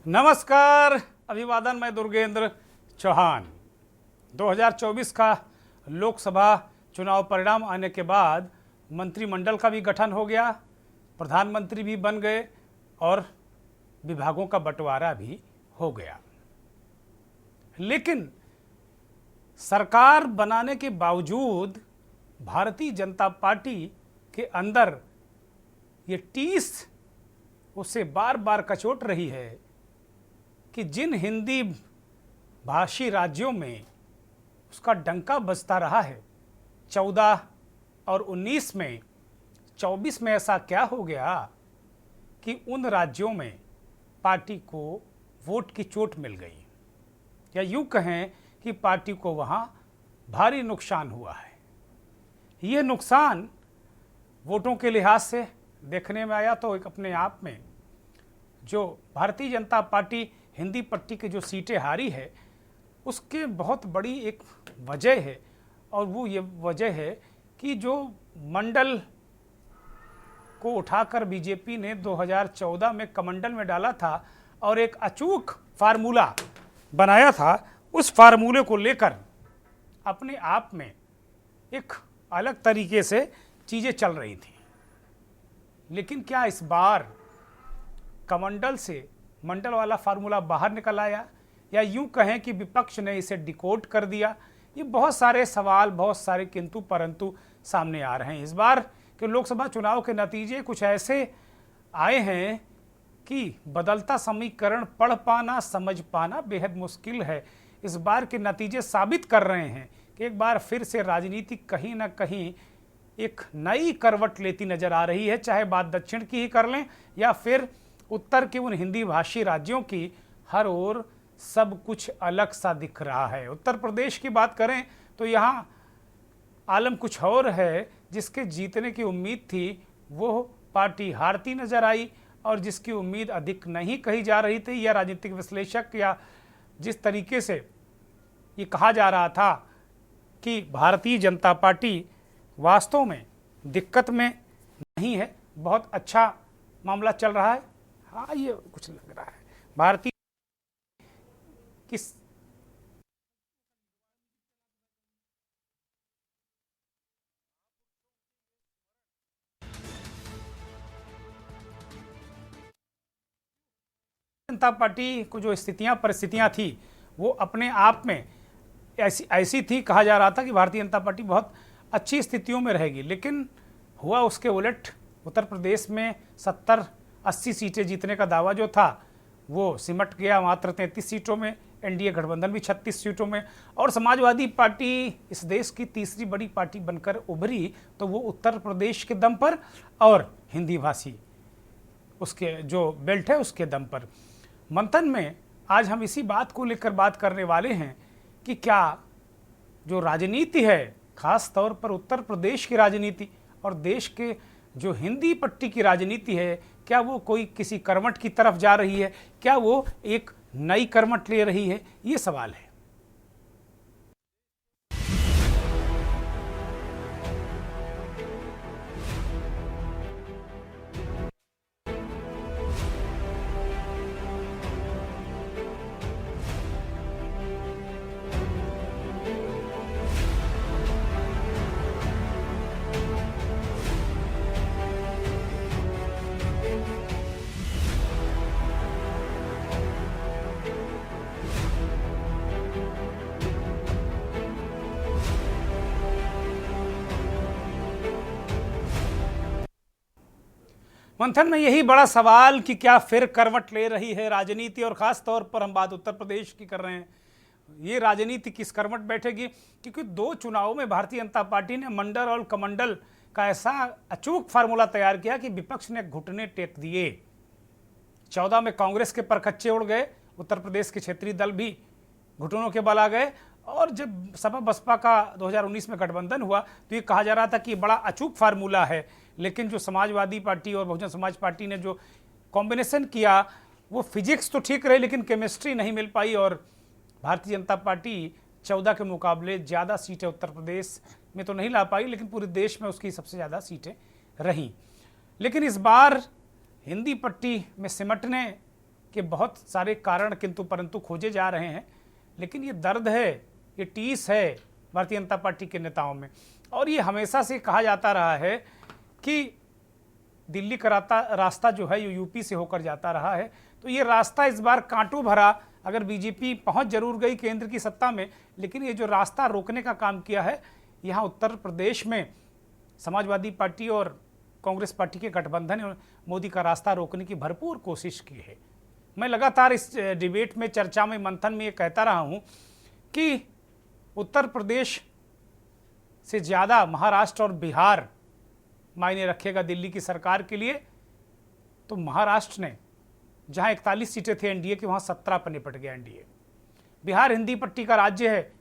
नमस्कार, अभिवादन। मैं दुर्गेंद्र चौहान। 2024 का लोकसभा चुनाव परिणाम आने के बाद मंत्रिमंडल का भी गठन हो गया, प्रधानमंत्री भी बन गए और विभागों का बंटवारा भी हो गया। लेकिन सरकार बनाने के बावजूद भारतीय जनता पार्टी के अंदर ये टीस उसे बार बार कचोट रही है कि जिन हिंदी भाषी राज्यों में उसका डंका बजता रहा है 14 और 19 में, 24 में ऐसा क्या हो गया कि उन राज्यों में पार्टी को वोट की चोट मिल गई, या यूं कहें कि पार्टी को वहां भारी नुकसान हुआ है। ये नुकसान वोटों के लिहाज से देखने में आया तो एक अपने आप में जो भारतीय जनता पार्टी हिंदी पट्टी की जो सीटें हारी है उसके बहुत बड़ी एक वजह है, और वो ये वजह है कि जो मंडल को उठाकर बीजेपी ने 2014 में कमंडल में डाला था और एक अचूक फार्मूला बनाया था, उस फार्मूले को लेकर अपने आप में एक अलग तरीके से चीज़ें चल रही थी। लेकिन क्या इस बार कमंडल से मंडल वाला फार्मूला बाहर निकल आया, या यूं कहें कि विपक्ष ने इसे डिकोड कर दिया? ये बहुत सारे सवाल, बहुत सारे किंतु परंतु सामने आ रहे हैं। इस बार के लोकसभा चुनाव के नतीजे कुछ ऐसे आए हैं कि बदलता समीकरण पढ़ पाना, समझ पाना बेहद मुश्किल है। इस बार के नतीजे साबित कर रहे हैं कि एक बार फिर से राजनीति कहीं ना कहीं एक नई करवट लेती नजर आ रही है, चाहे बात दक्षिण की ही कर लें या फिर उत्तर के उन हिंदी भाषी राज्यों की। हर ओर सब कुछ अलग सा दिख रहा है। उत्तर प्रदेश की बात करें तो यहाँ आलम कुछ और है। जिसके जीतने की उम्मीद थी वो पार्टी हारती नजर आई, और जिसकी उम्मीद अधिक नहीं कही जा रही थी, या राजनीतिक विश्लेषक या जिस तरीके से ये कहा जा रहा था कि भारतीय जनता पार्टी वास्तव में दिक्कत में नहीं है, बहुत अच्छा मामला चल रहा है। हाँ, ये कुछ लग रहा है भारतीय किस जनता पार्टी को जो परिस्थितियां थी वो अपने आप में ऐसी थी। कहा जा रहा था कि भारतीय जनता पार्टी बहुत अच्छी स्थितियों में रहेगी, लेकिन हुआ उसके उलट। उत्तर प्रदेश में 70-80 सीटें जीतने का दावा जो था वो सिमट गया मात्र 33 सीटों में। एनडीए गठबंधन भी 36 सीटों में, और समाजवादी पार्टी इस देश की तीसरी बड़ी पार्टी बनकर उभरी तो वो उत्तर प्रदेश के दम पर और हिंदी भाषी उसके जो बेल्ट है उसके दम पर। मंथन में आज हम इसी बात को लेकर बात करने वाले हैं कि क्या जो राजनीति है, खास तौर पर उत्तर प्रदेश की राजनीति और देश के जो हिंदी पट्टी की राजनीति है, क्या वो कोई किसी कर्मठ की तरफ जा रही है? क्या वो एक नई कर्मठ ले रही है? ये सवाल है। मंथन में यही बड़ा सवाल कि क्या फिर करवट ले रही है राजनीति, और ख़ास तौर पर हम बात उत्तर प्रदेश की कर रहे हैं। ये राजनीति किस करवट बैठेगी? क्योंकि 2 चुनावों में भारतीय जनता पार्टी ने मंडल और कमंडल का ऐसा अचूक फार्मूला तैयार किया कि विपक्ष ने घुटने टेक दिए। 14 में कांग्रेस के परखच्चे उड़ गए, उत्तर प्रदेश के क्षेत्रीय दल भी घुटनों के बल आ गए, और जब सपा बसपा का 2019 में गठबंधन हुआ तो ये कहा जा रहा था कि बड़ा अचूक फार्मूला है। लेकिन जो समाजवादी पार्टी और बहुजन समाज पार्टी ने जो कॉम्बिनेशन किया वो फिजिक्स तो ठीक रहे लेकिन केमिस्ट्री नहीं मिल पाई, और भारतीय जनता पार्टी 14 के मुकाबले ज़्यादा सीटें उत्तर प्रदेश में तो नहीं ला पाई, लेकिन पूरे देश में उसकी सबसे ज़्यादा सीटें रहीं। लेकिन इस बार हिंदी पट्टी में सिमटने के बहुत सारे कारण किंतु परंतु खोजे जा रहे हैं, लेकिन ये दर्द है, ये टीस है भारतीय जनता पार्टी के नेताओं में। और ये हमेशा से कहा जाता रहा है कि दिल्ली का रास्ता जो है ये यूपी से होकर जाता रहा है, तो ये रास्ता इस बार कांटों भरा। अगर बीजेपी पहुंच जरूर गई केंद्र की सत्ता में, लेकिन ये जो रास्ता रोकने का काम किया है, यहाँ उत्तर प्रदेश में समाजवादी पार्टी और कांग्रेस पार्टी के गठबंधन ने मोदी का रास्ता रोकने की भरपूर कोशिश की है। मैं लगातार इस डिबेट में, चर्चा में, मंथन में ये कहता रहा हूँ कि उत्तर प्रदेश से ज़्यादा महाराष्ट्र और बिहार मायने रखेगा दिल्ली की सरकार के लिए। तो महाराष्ट्र ने जहां 41 सीटें थे एनडीए की, वहां 17 पर निपट गया एनडीए। बिहार हिंदी पट्टी का राज्य है,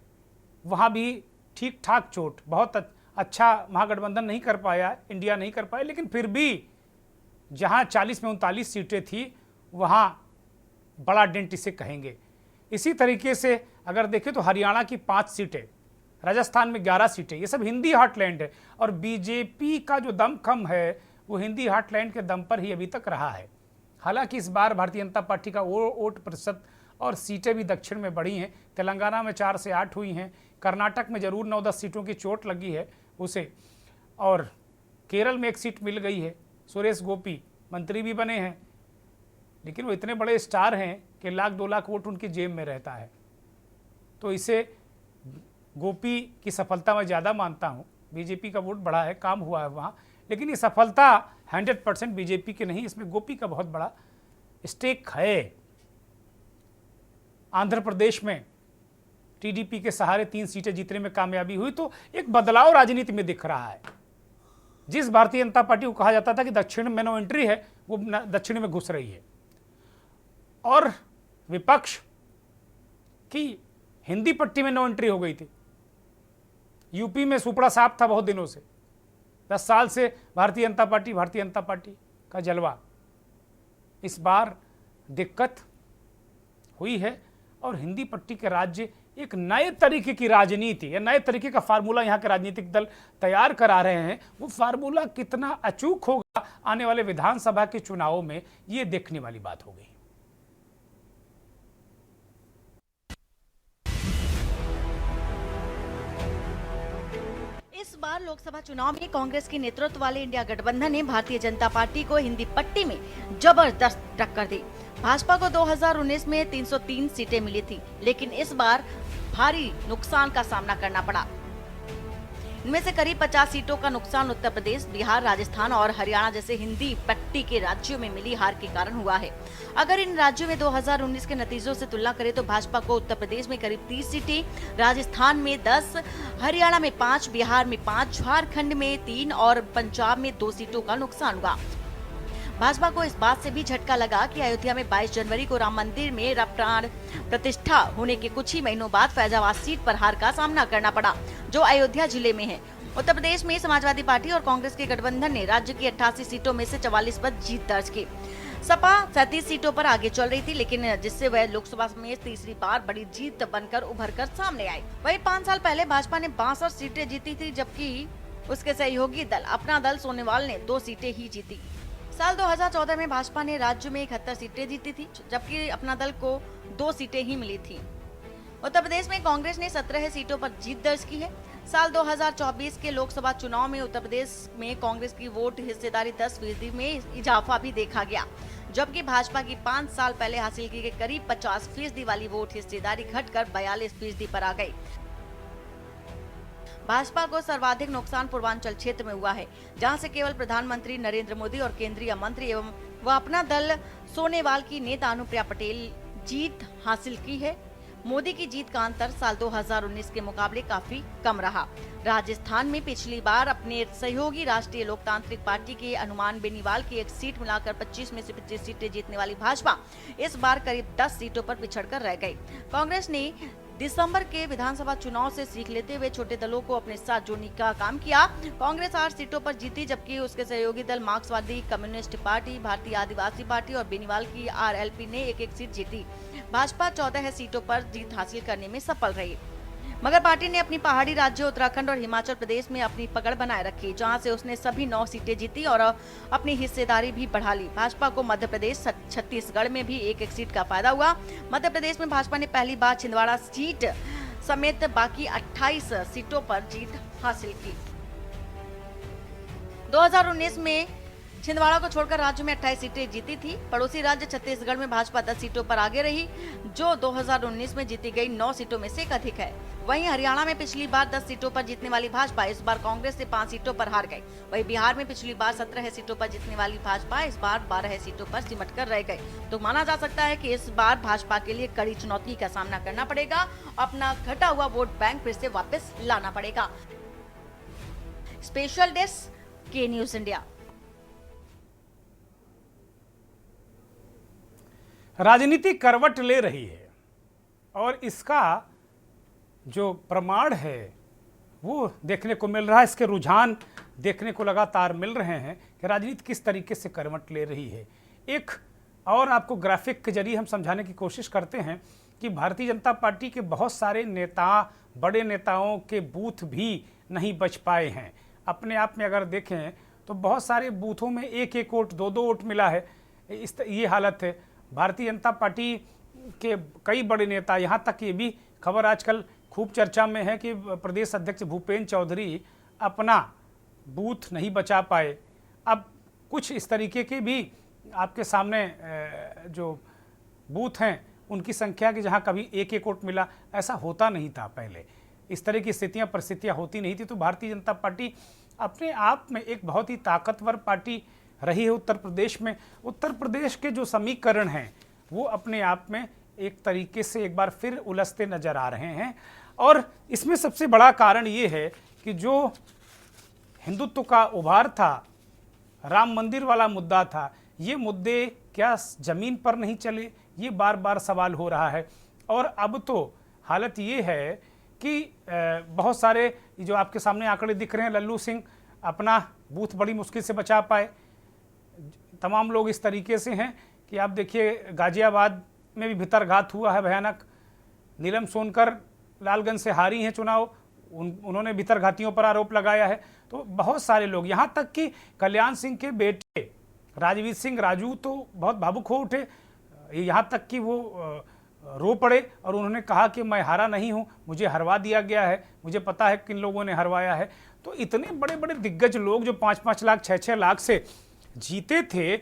वहां भी ठीक ठाक चोट, बहुत अच्छा महागठबंधन नहीं कर पाया, इंडिया नहीं कर पाया, लेकिन फिर भी जहां 40 में 39 सीटें थी वहां बड़ा डेंट इसे कहेंगे। इसी तरीके से अगर देखें तो हरियाणा की 5 सीटें, राजस्थान में 11 सीटें, ये सब हिंदी हार्टलैंड है। और बीजेपी का जो दमखम है वो हिंदी हार्टलैंड के दम पर ही अभी तक रहा है। हालांकि इस बार भारतीय जनता पार्टी का वोट प्रतिशत और सीटें भी दक्षिण में बढ़ी हैं। तेलंगाना में 4 से 8 हुई हैं, कर्नाटक में जरूर 9-10 सीटों की चोट लगी है उसे, और केरल में 1 सीट मिल गई है। सुरेश गोपी मंत्री भी बने हैं, लेकिन वो इतने बड़े स्टार हैं कि 1-2 लाख वोट उनकी जेब में रहता है। तो इसे गोपी की सफलता मैं ज़्यादा मानता हूँ। बीजेपी का वोट बढ़ा है, काम हुआ है वहाँ, लेकिन ये सफलता 100% बीजेपी की नहीं, इसमें गोपी का बहुत बड़ा स्टेक है। आंध्र प्रदेश में टीडीपी के सहारे 3 सीटें जीतने में कामयाबी हुई, तो एक बदलाव राजनीति में दिख रहा है। जिस भारतीय जनता पार्टी को कहा जाता था कि दक्षिण में नो एंट्री है, वो दक्षिण में घुस रही है। और विपक्ष की हिंदी पट्टी में नो एंट्री हो गई थी। यूपी में सुपड़ा साफ था बहुत दिनों से, 10 साल से भारतीय जनता पार्टी का जलवा। इस बार दिक्कत हुई है और हिंदी पट्टी के राज्य एक नए तरीके की राजनीति या नए तरीके का फार्मूला यहाँ के राजनीतिक दल तैयार करा रहे हैं। वो फार्मूला कितना अचूक होगा आने वाले विधानसभा के चुनावों में, ये देखने वाली बात होगी। इस बार लोकसभा चुनाव में कांग्रेस के नेतृत्व वाले इंडिया गठबंधन ने भारतीय जनता पार्टी को हिंदी पट्टी में जबरदस्त टक्कर दी। भाजपा को 2019 में 303 सीटें मिली थी, लेकिन इस बार भारी नुकसान का सामना करना पड़ा। इनमें से करीब 50 सीटों का नुकसान उत्तर प्रदेश, बिहार, राजस्थान और हरियाणा जैसे हिंदी पट्टी के राज्यों में मिली हार के कारण हुआ है। अगर इन राज्यों में 2019 के नतीजों से तुलना करें तो भाजपा को उत्तर प्रदेश में करीब 30 सीटें, राजस्थान में 10, हरियाणा में 5, बिहार में 5, झारखंड में 3 और पंजाब में 2 सीटों का नुकसान हुआ। भाजपा को इस बात से भी झटका लगा कि अयोध्या में 22 जनवरी को राम मंदिर में प्राण प्रतिष्ठा होने के कुछ ही महीनों बाद फैजाबाद सीट पर हार का सामना करना पड़ा, जो अयोध्या जिले में है। उत्तर प्रदेश में समाजवादी पार्टी और कांग्रेस के गठबंधन ने राज्य की 88 सीटों में से 44 पर जीत दर्ज की। सपा 37 सीटों पर आगे चल रही थी, लेकिन जिससे वह लोकसभा में तीसरी बार बड़ी जीत बनकर उभर कर सामने आई। वही 5 साल पहले भाजपा ने 62 सीटें जीती थी, जबकि उसके सहयोगी दल अपना दल सोनेवाल ने 2 सीटें ही जीती। साल 2014 में भाजपा ने राज्य में 71 सीटें जीती थी, जबकि अपना दल को 2 सीटें ही मिली थी। उत्तर प्रदेश में कांग्रेस ने 17 सीटों पर जीत दर्ज की है। साल 2024 के लोकसभा चुनाव में उत्तर प्रदेश में कांग्रेस की वोट हिस्सेदारी 10% में इजाफा भी देखा गया, जबकि भाजपा की 5 साल पहले हासिल की गई करीब 50% वाली वोट हिस्सेदारी घटकर 42% पर आ गई। भाजपा को सर्वाधिक नुकसान पूर्वांचल क्षेत्र में हुआ है, जहां से केवल प्रधानमंत्री नरेंद्र मोदी और केंद्रीय मंत्री एवं वह अपना दल सोनेवाल की नेता अनुप्रिया पटेल जीत हासिल की है। मोदी की जीत का अंतर साल 2019 के मुकाबले काफी कम रहा। राजस्थान में पिछली बार अपने सहयोगी राष्ट्रीय लोकतांत्रिक पार्टी के हनुमान बेनीवाल की 1 सीट मिलाकर 25 में से 25 सीटें जीतने वाली भाजपा इस बार करीब 10 सीटों पर पिछड़कर रह गई। कांग्रेस ने दिसंबर के विधानसभा चुनाव से सीख लेते हुए छोटे दलों को अपने साथ जोड़ने का काम किया। कांग्रेस 8 सीटों पर जीती, जबकि उसके सहयोगी दल मार्क्सवादी कम्युनिस्ट पार्टी, भारतीय आदिवासी पार्टी और बेनीवाल की आरएलपी ने 1-1 सीट जीती। भाजपा 14 सीटों पर जीत हासिल करने में सफल रही। मगर पार्टी ने अपनी पहाड़ी राज्यों उत्तराखंड और हिमाचल प्रदेश में अपनी पकड़ बनाए रखी, जहां से उसने सभी 9 सीटें जीती और अपनी हिस्सेदारी भी बढ़ा ली। भाजपा को मध्य प्रदेश, छत्तीसगढ़ में भी एक सीट का फायदा हुआ। मध्य प्रदेश में भाजपा ने पहली बार छिंदवाड़ा सीट समेत बाकी 28 सीटों पर जीत हासिल की। 2019 में छिंदवाड़ा को छोड़कर राज्य में 28 सीटें जीती थी। पड़ोसी राज्य छत्तीसगढ़ में भाजपा 10 सीटों पर आगे रही, जो 2019 में जीती गई 9 सीटों में से अधिक है। वहीं हरियाणा में पिछली बार 10 सीटों पर जीतने वाली भाजपा इस बार कांग्रेस से 5 सीटों पर हार गई। वहीं बिहार में पिछली बार 17 सीटों पर जीतने वाली भाजपा इस बार 12 सीटों पर सिमट कर रह गई। तो माना जा सकता है कि इस बार भाजपा के लिए कड़ी चुनौती का सामना करना पड़ेगा। अपना घटा हुआ वोट बैंक फिर से वापस लाना पड़ेगा। स्पेशल डेस्क, के न्यूज इंडिया। राजनीति करवट ले रही है और इसका जो प्रमाण है वो देखने को मिल रहा है। इसके रुझान देखने को लगातार मिल रहे हैं कि राजनीति किस तरीके से करवट ले रही है। एक और आपको ग्राफिक के जरिए हम समझाने की कोशिश करते हैं कि भारतीय जनता पार्टी के बहुत सारे नेता, बड़े नेताओं के बूथ भी नहीं बच पाए हैं। अपने आप में अगर देखें तो बहुत सारे बूथों में एक एक वोट, दो दो वोट मिला है। ये हालत है। भारतीय जनता पार्टी के कई बड़े नेता, यहाँ तक ये भी खबर आजकल खूब चर्चा में है कि प्रदेश अध्यक्ष भूपेंद्र चौधरी अपना बूथ नहीं बचा पाए। अब कुछ इस तरीके के भी आपके सामने जो बूथ हैं उनकी संख्या की जहाँ कभी एक एक वोट मिला, ऐसा होता नहीं था पहले। इस तरह की परिस्थितियाँ होती नहीं थी। तो भारतीय जनता पार्टी अपने आप में एक बहुत ही ताकतवर पार्टी रही है उत्तर प्रदेश में। उत्तर प्रदेश के जो समीकरण हैं वो अपने आप में एक तरीके से एक बार फिर उलझते नजर आ रहे हैं। और इसमें सबसे बड़ा कारण ये है कि जो हिंदुत्व का उभार था, राम मंदिर वाला मुद्दा था, ये मुद्दे क्या जमीन पर नहीं चले, ये बार बार सवाल हो रहा है। और अब तो हालत ये है कि बहुत सारे जो आपके सामने आंकड़े दिख रहे हैं, लल्लू सिंह अपना बूथ बड़ी मुश्किल से बचा पाए। तमाम लोग इस तरीके से हैं कि आप देखिए गाजियाबाद में भी भितरघात हुआ है भयानक। नीलम सोनकर लालगंज से हारी हैं चुनाव, उन्होंने भितरघातियों पर आरोप लगाया है। तो बहुत सारे लोग, यहाँ तक कि कल्याण सिंह के बेटे राजवीर सिंह राजू तो बहुत भावुक हो उठे। यहाँ तक कि वो रो पड़े और उन्होंने कहा कि मैं हारा नहीं हूँ, मुझे हरवा दिया गया है, मुझे पता है किन लोगों ने हरवाया है। तो इतने बड़े बड़े दिग्गज लोग जो 5-5 लाख 6-6 लाख से जीते थे,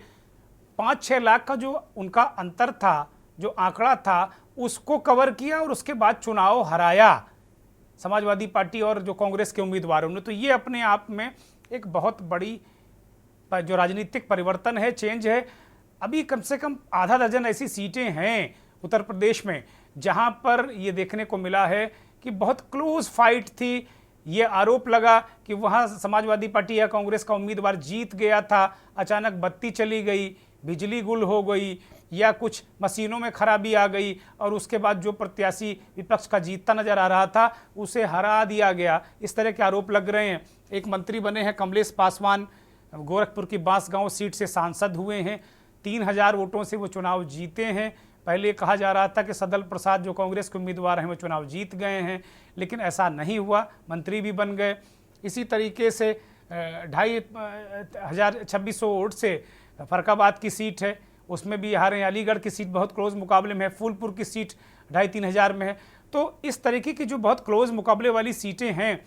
5-6 लाख का जो उनका अंतर था, जो आंकड़ा था, उसको कवर किया और उसके बाद चुनाव हराया समाजवादी पार्टी और जो कांग्रेस के उम्मीदवारों ने। तो ये अपने आप में एक बहुत बड़ी जो राजनीतिक परिवर्तन है, चेंज है। अभी कम से कम आधा दर्जन ऐसी सीटें हैं उत्तर प्रदेश में जहां पर ये देखने को मिला है कि बहुत क्लोज फाइट थी। ये आरोप लगा कि वहां समाजवादी पार्टी या कांग्रेस का उम्मीदवार जीत गया था, अचानक बत्ती चली गई, बिजली गुल हो गई या कुछ मशीनों में खराबी आ गई और उसके बाद जो प्रत्याशी विपक्ष का जीतता नजर आ रहा था उसे हरा दिया गया। इस तरह के आरोप लग रहे हैं। एक मंत्री बने हैं कमलेश पासवान, गोरखपुर की बांसगांव सीट से सांसद हुए हैं, 3000 वोटों से वो चुनाव जीते हैं। पहले कहा जा रहा था कि सदल प्रसाद जो कांग्रेस के उम्मीदवार हैं वो चुनाव जीत गए हैं, लेकिन ऐसा नहीं हुआ, मंत्री भी बन गए। इसी तरीके से 2600 वोट से फरकाबाद की सीट है, उसमें भी हारे। अलीगढ़ की सीट बहुत क्लोज मुकाबले में है, फूलपुर की सीट 2500-3000 हज़ार में है। तो इस तरीके की जो बहुत क्लोज मुकाबले वाली सीटें हैं,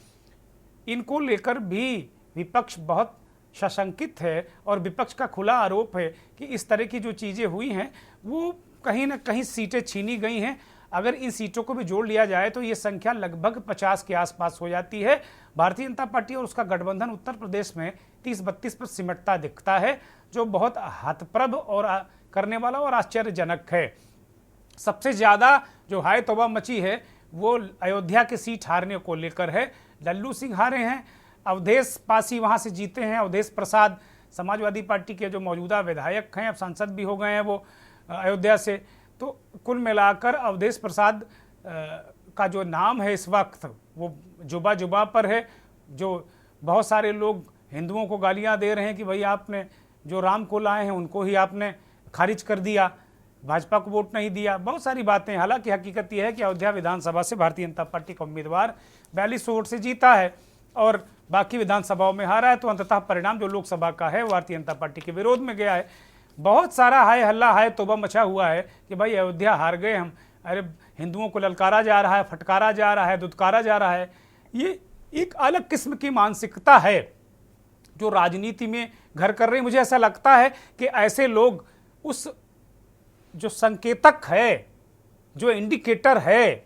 इनको लेकर भी विपक्ष बहुत सशंकित है और विपक्ष का खुला आरोप है कि इस तरह की जो चीज़ें हुई हैं वो कहीं ना कहीं सीटें छीनी गई हैं। अगर इन सीटों को भी जोड़ लिया जाए तो ये संख्या लगभग 50 के आसपास हो जाती है। भारतीय जनता पार्टी और उसका गठबंधन उत्तर प्रदेश में 30-32 पर सिमटता दिखता है, जो बहुत हतप्रभ और करने वाला और आश्चर्यजनक है। सबसे ज़्यादा जो हाय तौबा मची है वो अयोध्या की सीट हारने को लेकर है। लल्लू सिंह हारे हैं, अवधेश पासी वहाँ से जीते हैं। अवधेश प्रसाद समाजवादी पार्टी के जो मौजूदा विधायक हैं, अब सांसद भी हो गए हैं वो अयोध्या से। तो कुल मिलाकर अवधेश प्रसाद का जो नाम है इस वक्त वो जुबा जुबा पर है। जो बहुत सारे लोग हिंदुओं को गालियां दे रहे हैं कि भाई आपने जो राम को लाए हैं उनको ही आपने खारिज कर दिया, भाजपा को वोट नहीं दिया, बहुत सारी बातें। हालांकि हकीकत यह है कि अयोध्या विधानसभा से भारतीय जनता पार्टी का उम्मीदवार 4200 वोट से जीता है और बाकी विधानसभाओं में हारा है, तो अंततः परिणाम जो लोकसभा का है वो भारतीय जनता पार्टी के विरोध में गया है। बहुत सारा हाय हल्ला हाय तौबा मचा हुआ है कि भाई अयोध्या हार गए हम, अरे हिंदुओं को ललकारा जा रहा है, फटकारा जा रहा है, दुत्कारा जा रहा है। ये एक अलग किस्म की मानसिकता है जो राजनीति में घर कर रही। मुझे ऐसा लगता है कि ऐसे लोग उस जो संकेतक है, जो इंडिकेटर है,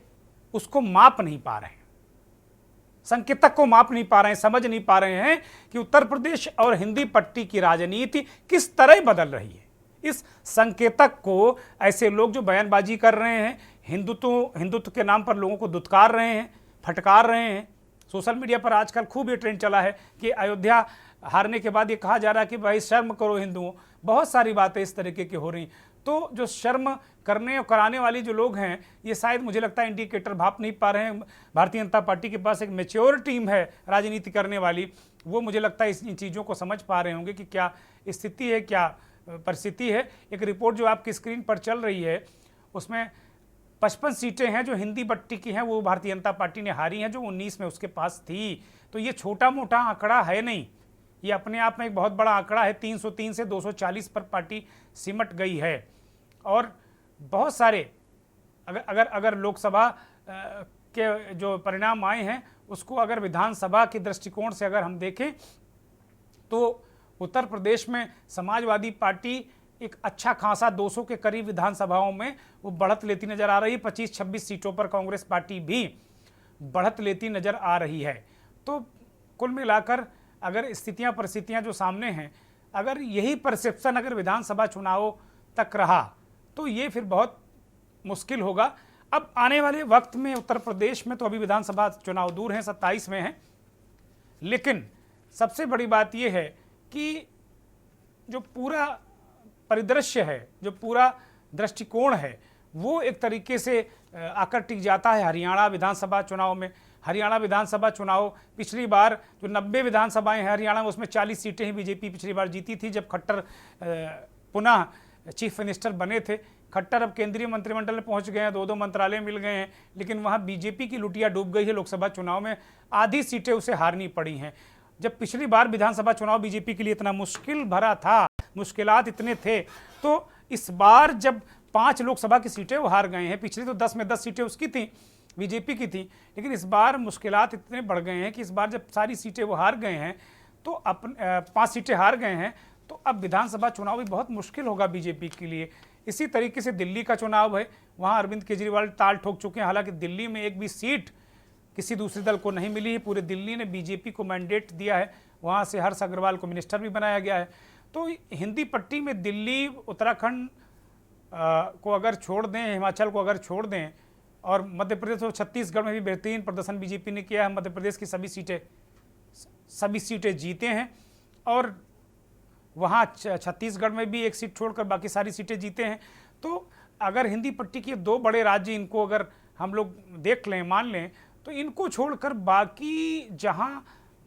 उसको माप नहीं पा रहे हैं, संकेतक को माप नहीं पा रहे हैं, समझ नहीं पा रहे हैं कि उत्तर प्रदेश और हिंदी पट्टी की राजनीति किस तरह बदल रही है। इस संकेतक को ऐसे लोग जो बयानबाजी कर रहे हैं, हिंदुत्व के नाम पर लोगों को दुत्कार रहे हैं, फटकार रहे हैं। सोशल मीडिया पर आजकल खूब ये ट्रेंड चला है कि अयोध्या हारने के बाद ये कहा जा रहा है कि भाई शर्म करो हिंदुओं। बहुत सारी बातें इस तरीके की हो रही। तो जो शर्म करने और कराने वाली जो लोग हैं, ये शायद मुझे लगता है इंडिकेटर भाप नहीं पा रहे हैं। भारतीय जनता पार्टी के पास एक मैच्योर टीम है राजनीति करने वाली, वो मुझे लगता है इन चीज़ों को समझ पा रहे होंगे कि क्या स्थिति है, क्या परिस्थिति है। एक रिपोर्ट जो आपकी स्क्रीन पर चल रही है उसमें 55 सीटें हैं जो हिंदी पट्टी की हैं, वो भारतीय जनता पार्टी ने हारी हैं, जो 19 में उसके पास थी। तो ये छोटा मोटा आंकड़ा है नहीं, ये अपने आप में एक बहुत बड़ा आंकड़ा है। 303 से 240 पर पार्टी सिमट गई है। और बहुत सारे अगर लोकसभा के जो परिणाम आए हैं उसको अगर विधानसभा के दृष्टिकोण से अगर हम देखें तो उत्तर प्रदेश में समाजवादी पार्टी एक अच्छा खासा 200 के करीब विधानसभाओं में वो बढ़त लेती नजर आ रही है। 25-26 सीटों पर कांग्रेस पार्टी भी बढ़त लेती नजर आ रही है। तो कुल मिलाकर अगर स्थितियां परिस्थितियां जो सामने हैं, अगर यही परसेप्शन अगर विधानसभा चुनाव तक रहा तो ये फिर बहुत मुश्किल होगा। अब आने वाले वक्त में उत्तर प्रदेश में तो अभी विधानसभा चुनाव दूर हैं, 27 में हैं, लेकिन सबसे बड़ी बात यह है कि जो पूरा परिदृश्य है, जो पूरा दृष्टिकोण है, वो एक तरीके से आकर टिक जाता है हरियाणा विधानसभा चुनाव में। हरियाणा विधानसभा चुनाव पिछली बार जो 90 विधानसभाएं हैं हरियाणा में, उसमें 40 सीटें ही बीजेपी पिछली बार जीती थी जब खट्टर पुनः चीफ मिनिस्टर बने थे। खट्टर अब केंद्रीय मंत्रिमंडल में पहुंच गए हैं, 2-2 मंत्रालय मिल गए हैं, लेकिन वहां बीजेपी की लुटिया डूब गई है। लोकसभा चुनाव में आधी सीटें उसे हारनी पड़ी हैं। जब पिछली बार विधानसभा चुनाव बीजेपी के लिए इतना मुश्किल भरा था, मुश्किलात इतने थे, तो इस बार जब 5 लोकसभा की सीटें वो हार गए हैं, पिछली तो 10 में 10 सीटें उसकी थी, बीजेपी की थी, लेकिन इस बार मुश्किलात इतने बढ़ गए हैं कि इस बार जब सारी सीटें वो हार गए हैं तो 5 सीटें हार गए हैं, तो अब विधानसभा चुनाव भी बहुत मुश्किल होगा बीजेपी के लिए। इसी तरीके से दिल्ली का चुनाव है, वहाँ अरविंद केजरीवाल ताल ठोक चुके हैं। हालांकि दिल्ली में एक भी सीट किसी दूसरे दल को नहीं मिली है, पूरे दिल्ली ने बीजेपी को मैंडेट दिया है, वहाँ से हर्ष अग्रवाल को मिनिस्टर भी बनाया गया है। तो हिंदी पट्टी में दिल्ली, उत्तराखंड को अगर छोड़ दें, हिमाचल को अगर छोड़ दें, और मध्य प्रदेश और छत्तीसगढ़ में भी बेहतरीन प्रदर्शन बीजेपी ने किया है। मध्य प्रदेश की सभी सीटें जीते हैं और वहाँ छत्तीसगढ़ में भी एक सीट छोड़कर बाकी सारी सीटें जीते हैं। तो अगर हिंदी पट्टी के 2 बड़े राज्य इनको अगर हम लोग देख लें, मान लें, तो इनको छोड़कर बाकी जहाँ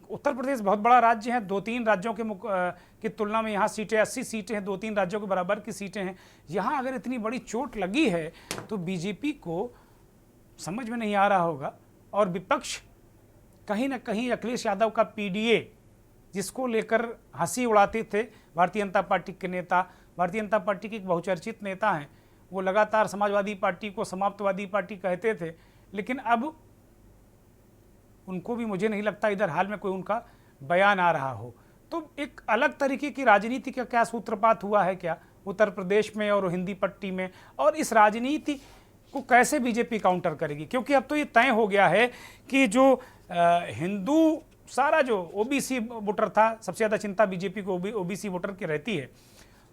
उत्तर प्रदेश बहुत बड़ा राज्य है, 2-3 राज्यों की तुलना में यहाँ सीटें 80 सीटें हैं, 2-3 राज्यों के बराबर की सीटें हैं। यहाँ अगर इतनी बड़ी चोट लगी है तो बीजेपी को समझ में नहीं आ रहा होगा। और विपक्ष कहीं ना कहीं अखिलेश यादव का पीडीए, जिसको लेकर हंसी उड़ाते थे भारतीय जनता पार्टी के नेता, भारतीय जनता पार्टी के एक बहुचर्चित नेता हैं, वो लगातार समाजवादी पार्टी को समाप्तवादी पार्टी कहते थे, लेकिन अब उनको भी मुझे नहीं लगता इधर हाल में कोई उनका बयान आ रहा हो। तो एक अलग तरीके की राजनीति का क्या सूत्रपात हुआ है क्या उत्तर प्रदेश में और हिंदी पट्टी में, और इस राजनीति को कैसे बीजेपी काउंटर करेगी? क्योंकि अब तो ये तय हो गया है कि जो हिंदू सारा जो ओबीसी वोटर था, सबसे ज़्यादा चिंता बीजेपी को ओबीसी वोटर की रहती है।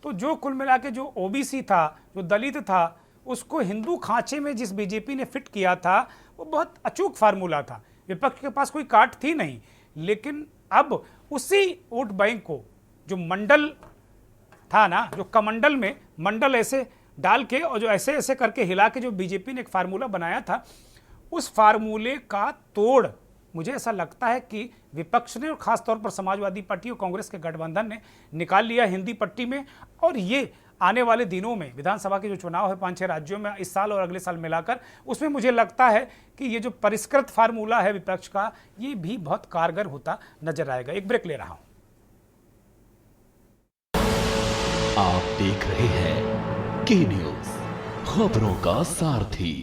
तो जो कुल मिला के जो ओबीसी था, जो दलित था, उसको हिंदू खांचे में जिस बीजेपी ने फिट किया था वो बहुत अचूक फार्मूला था। विपक्ष के पास कोई काट थी नहीं, लेकिन अब उसी वोट बैंक को, जो मंडल था ना, जो कमंडल में मंडल ऐसे डाल के और जो ऐसे ऐसे करके हिला के जो बीजेपी ने एक फार्मूला बनाया था, उस फार्मूले का तोड़ मुझे ऐसा लगता है कि विपक्ष ने और खासतौर पर समाजवादी पार्टी और कांग्रेस के गठबंधन ने निकाल लिया हिंदी पट्टी में। और ये आने वाले दिनों में विधानसभा के जो चुनाव है 5-6 राज्यों में इस साल और अगले साल मिलाकर, उसमें मुझे लगता है कि ये जो परिष्कृत फार्मूला है विपक्ष का, ये भी बहुत कारगर होता नजर आएगा। एक ब्रेक ले रहा हूं। आप देख रहे हैं के न्यूज, खबरों का सारथी।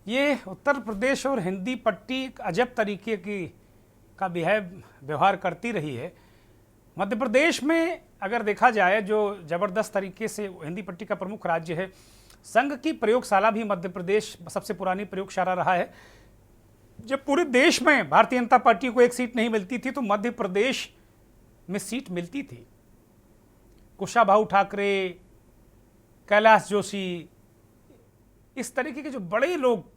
ये उत्तर प्रदेश और हिंदी पट्टी एक अजब तरीके का व्यवहार करती रही है। मध्य प्रदेश में अगर देखा जाए, जो ज़बरदस्त तरीके से हिंदी पट्टी का प्रमुख राज्य है, संघ की प्रयोगशाला भी मध्य प्रदेश सबसे पुरानी प्रयोगशाला रहा है। जब पूरे देश में भारतीय जनता पार्टी को एक सीट नहीं मिलती थी तो मध्य प्रदेश में सीट मिलती थी। कुशाभाऊ ठाकरे, कैलाश जोशी, इस तरीके के जो बड़े लोग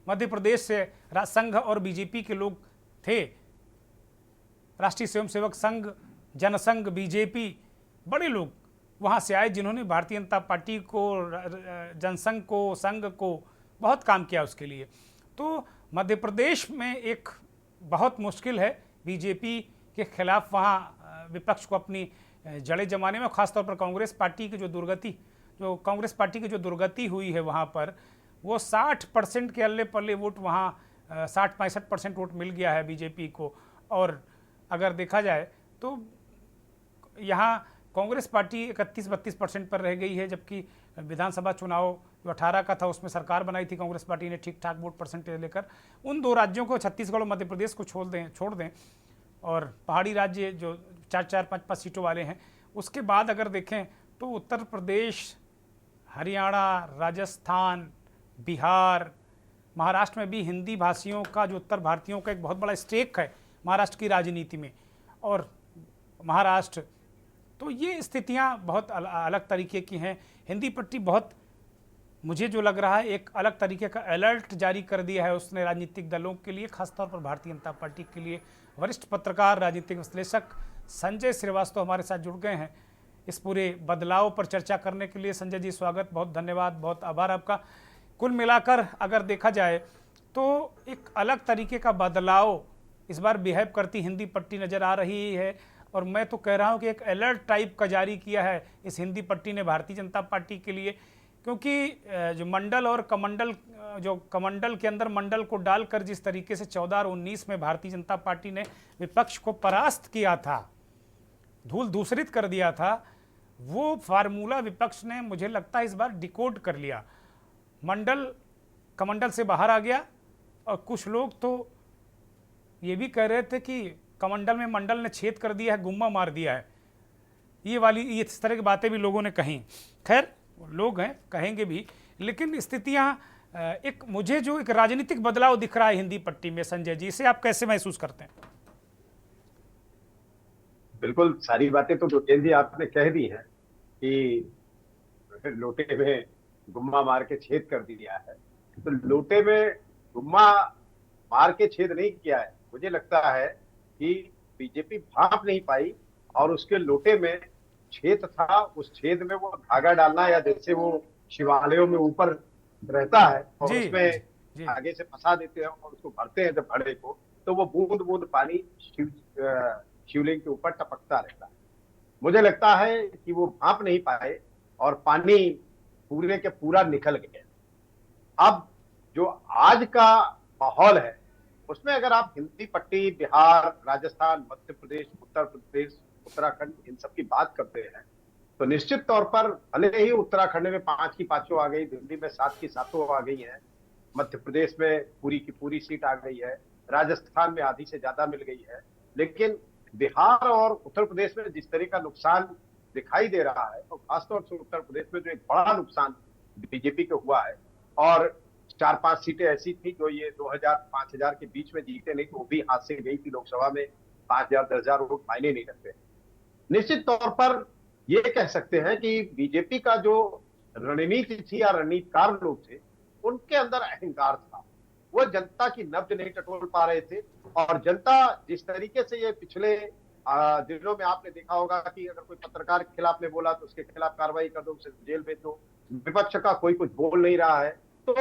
मध्य प्रदेश से संघ और बीजेपी के लोग थे, राष्ट्रीय स्वयंसेवक संघ, जनसंघ, बीजेपी, बड़े लोग वहाँ से आए जिन्होंने भारतीय जनता पार्टी को, जनसंघ को, संघ को बहुत काम किया उसके लिए। तो मध्य प्रदेश में एक बहुत मुश्किल है बीजेपी के खिलाफ वहाँ विपक्ष को अपनी जड़ें जमाने में, खासतौर पर कांग्रेस पार्टी की कांग्रेस पार्टी की जो दुर्गति हुई है वहाँ पर, वो 60% के अल्ले पल्ले वोट वहाँ 60-65% वोट मिल गया है बीजेपी को। और अगर देखा जाए तो यहाँ कांग्रेस पार्टी 31-32% पर रह गई है, जबकि विधानसभा चुनाव जो 18 का था उसमें सरकार बनाई थी कांग्रेस पार्टी ने ठीक ठाक वोट परसेंटेज लेकर। उन दो राज्यों को, छत्तीसगढ़ और मध्य प्रदेश को छोड़ दें और पहाड़ी राज्य जो 4-4, 5-5 सीटों वाले हैं, उसके बाद अगर देखें तो उत्तर प्रदेश, हरियाणा, राजस्थान, बिहार, महाराष्ट्र में भी हिंदी भाषियों का, जो उत्तर भारतीयों का एक बहुत बड़ा स्टेक है महाराष्ट्र की राजनीति में, और महाराष्ट्र, तो ये स्थितियां बहुत अलग तरीके की हैं। हिंदी पट्टी बहुत, मुझे जो लग रहा है, एक अलग तरीके का अलर्ट जारी कर दिया है उसने राजनीतिक दलों के लिए, खासतौर पर भारतीय जनता पार्टी के लिए। वरिष्ठ पत्रकार, राजनीतिक विश्लेषक संजय श्रीवास्तव हमारे साथ जुड़ गए हैं इस पूरे बदलाव पर चर्चा करने के लिए। संजय जी, स्वागत, बहुत धन्यवाद, बहुत आभार आपका। कुल मिलाकर अगर देखा जाए तो एक अलग तरीके का बदलाव इस बार बिहेव करती हिंदी पट्टी नज़र आ रही है, और मैं तो कह रहा हूं कि एक अलर्ट टाइप का जारी किया है इस हिंदी पट्टी ने भारतीय जनता पार्टी के लिए, क्योंकि जो मंडल और कमंडल, जो कमंडल के अंदर मंडल को डालकर जिस तरीके से 14 और 19 में भारतीय जनता पार्टी ने विपक्ष को परास्त किया था, धूल दूसरित कर दिया था, वो फार्मूला विपक्ष ने, मुझे लगता है, इस बार डिकोड कर लिया। मंडल कमंडल से बाहर आ गया, और कुछ लोग तो ये भी कह रहे थे कि कमंडल में मंडल ने छेद कर दिया है, गुम्मा मार दिया है। ये इस तरह की बातें भी लोगों ने कही। खैर, लोग हैं, कहेंगे भी, लेकिन स्थितियां मुझे जो एक राजनीतिक बदलाव दिख रहा है हिंदी पट्टी में, संजय जी, इसे आप कैसे महसूस करते हैं? बिल्कुल, सारी बातें तो गुटेन जी आपने कह दी है कि लोटे में गुम्मा मार के छेद कर दिया है। तो लोटे में गुम्मा मार के छेद नहीं किया है, मुझे लगता है कि बीजेपी भाप नहीं पाई और उसके लोटे में छेद था, उस छेद में वो धागा डालना, या जैसे वो शिवालयों में ऊपर रहता है और उसमें आगे से फंसा देते हैं और उसको भरते हैं जब घड़े को, तो वो बूंद बूंद पानी शिवलिंग के ऊपर टपकता रहता है। मुझे लगता है कि वो भाप नहीं पाए और पानी पूरे के पूरा निकल गया। अब जो आज का माहौल है उसमें अगर आप हिंदी पट्टी, बिहार, राजस्थान, मध्य प्रदेश, उत्तर प्रदेश, उत्तराखंड, इन सब की बात करते हैं तो निश्चित तौर पर भले ही उत्तराखंड में 5 की 5 आ गई, दिल्ली में 7 की 7 आ गई है, मध्य प्रदेश में पूरी की पूरी सीट आ गई है, राजस्थान में आधी से ज्यादा मिल गई है, लेकिन बिहार और उत्तर प्रदेश में जिस तरह का नुकसान दिखाई दे रहा है, तो खासतौर से उत्तर प्रदेश में जो एक बड़ा नुकसान बीजेपी को हुआ है, और 4-5 सीटें ऐसी थी जो ये 2000-5000 के बीच में जीते, नहीं तो वो भी हाथ से गई थी लोकसभा में। 5000-10,000 वोट मायने नहीं रखते। निश्चित तौर पर ये कह सकते हैं कि बीजेपी का जो रणनीति थी या रणनीतिकार लोग थे, उनके अंदर अहंकार था। वो जनता की नब्ज नहीं टटोल पा रहे थे। और जनता जिस तरीके से ये पिछले दिनों में आपने देखा होगा कि अगर कोई पत्रकार के खिलाफ ने बोला तो उसके खिलाफ कार्रवाई कर दो, उसे जेल भेज दो, विपक्ष का कोई कुछ बोल नहीं रहा है, तो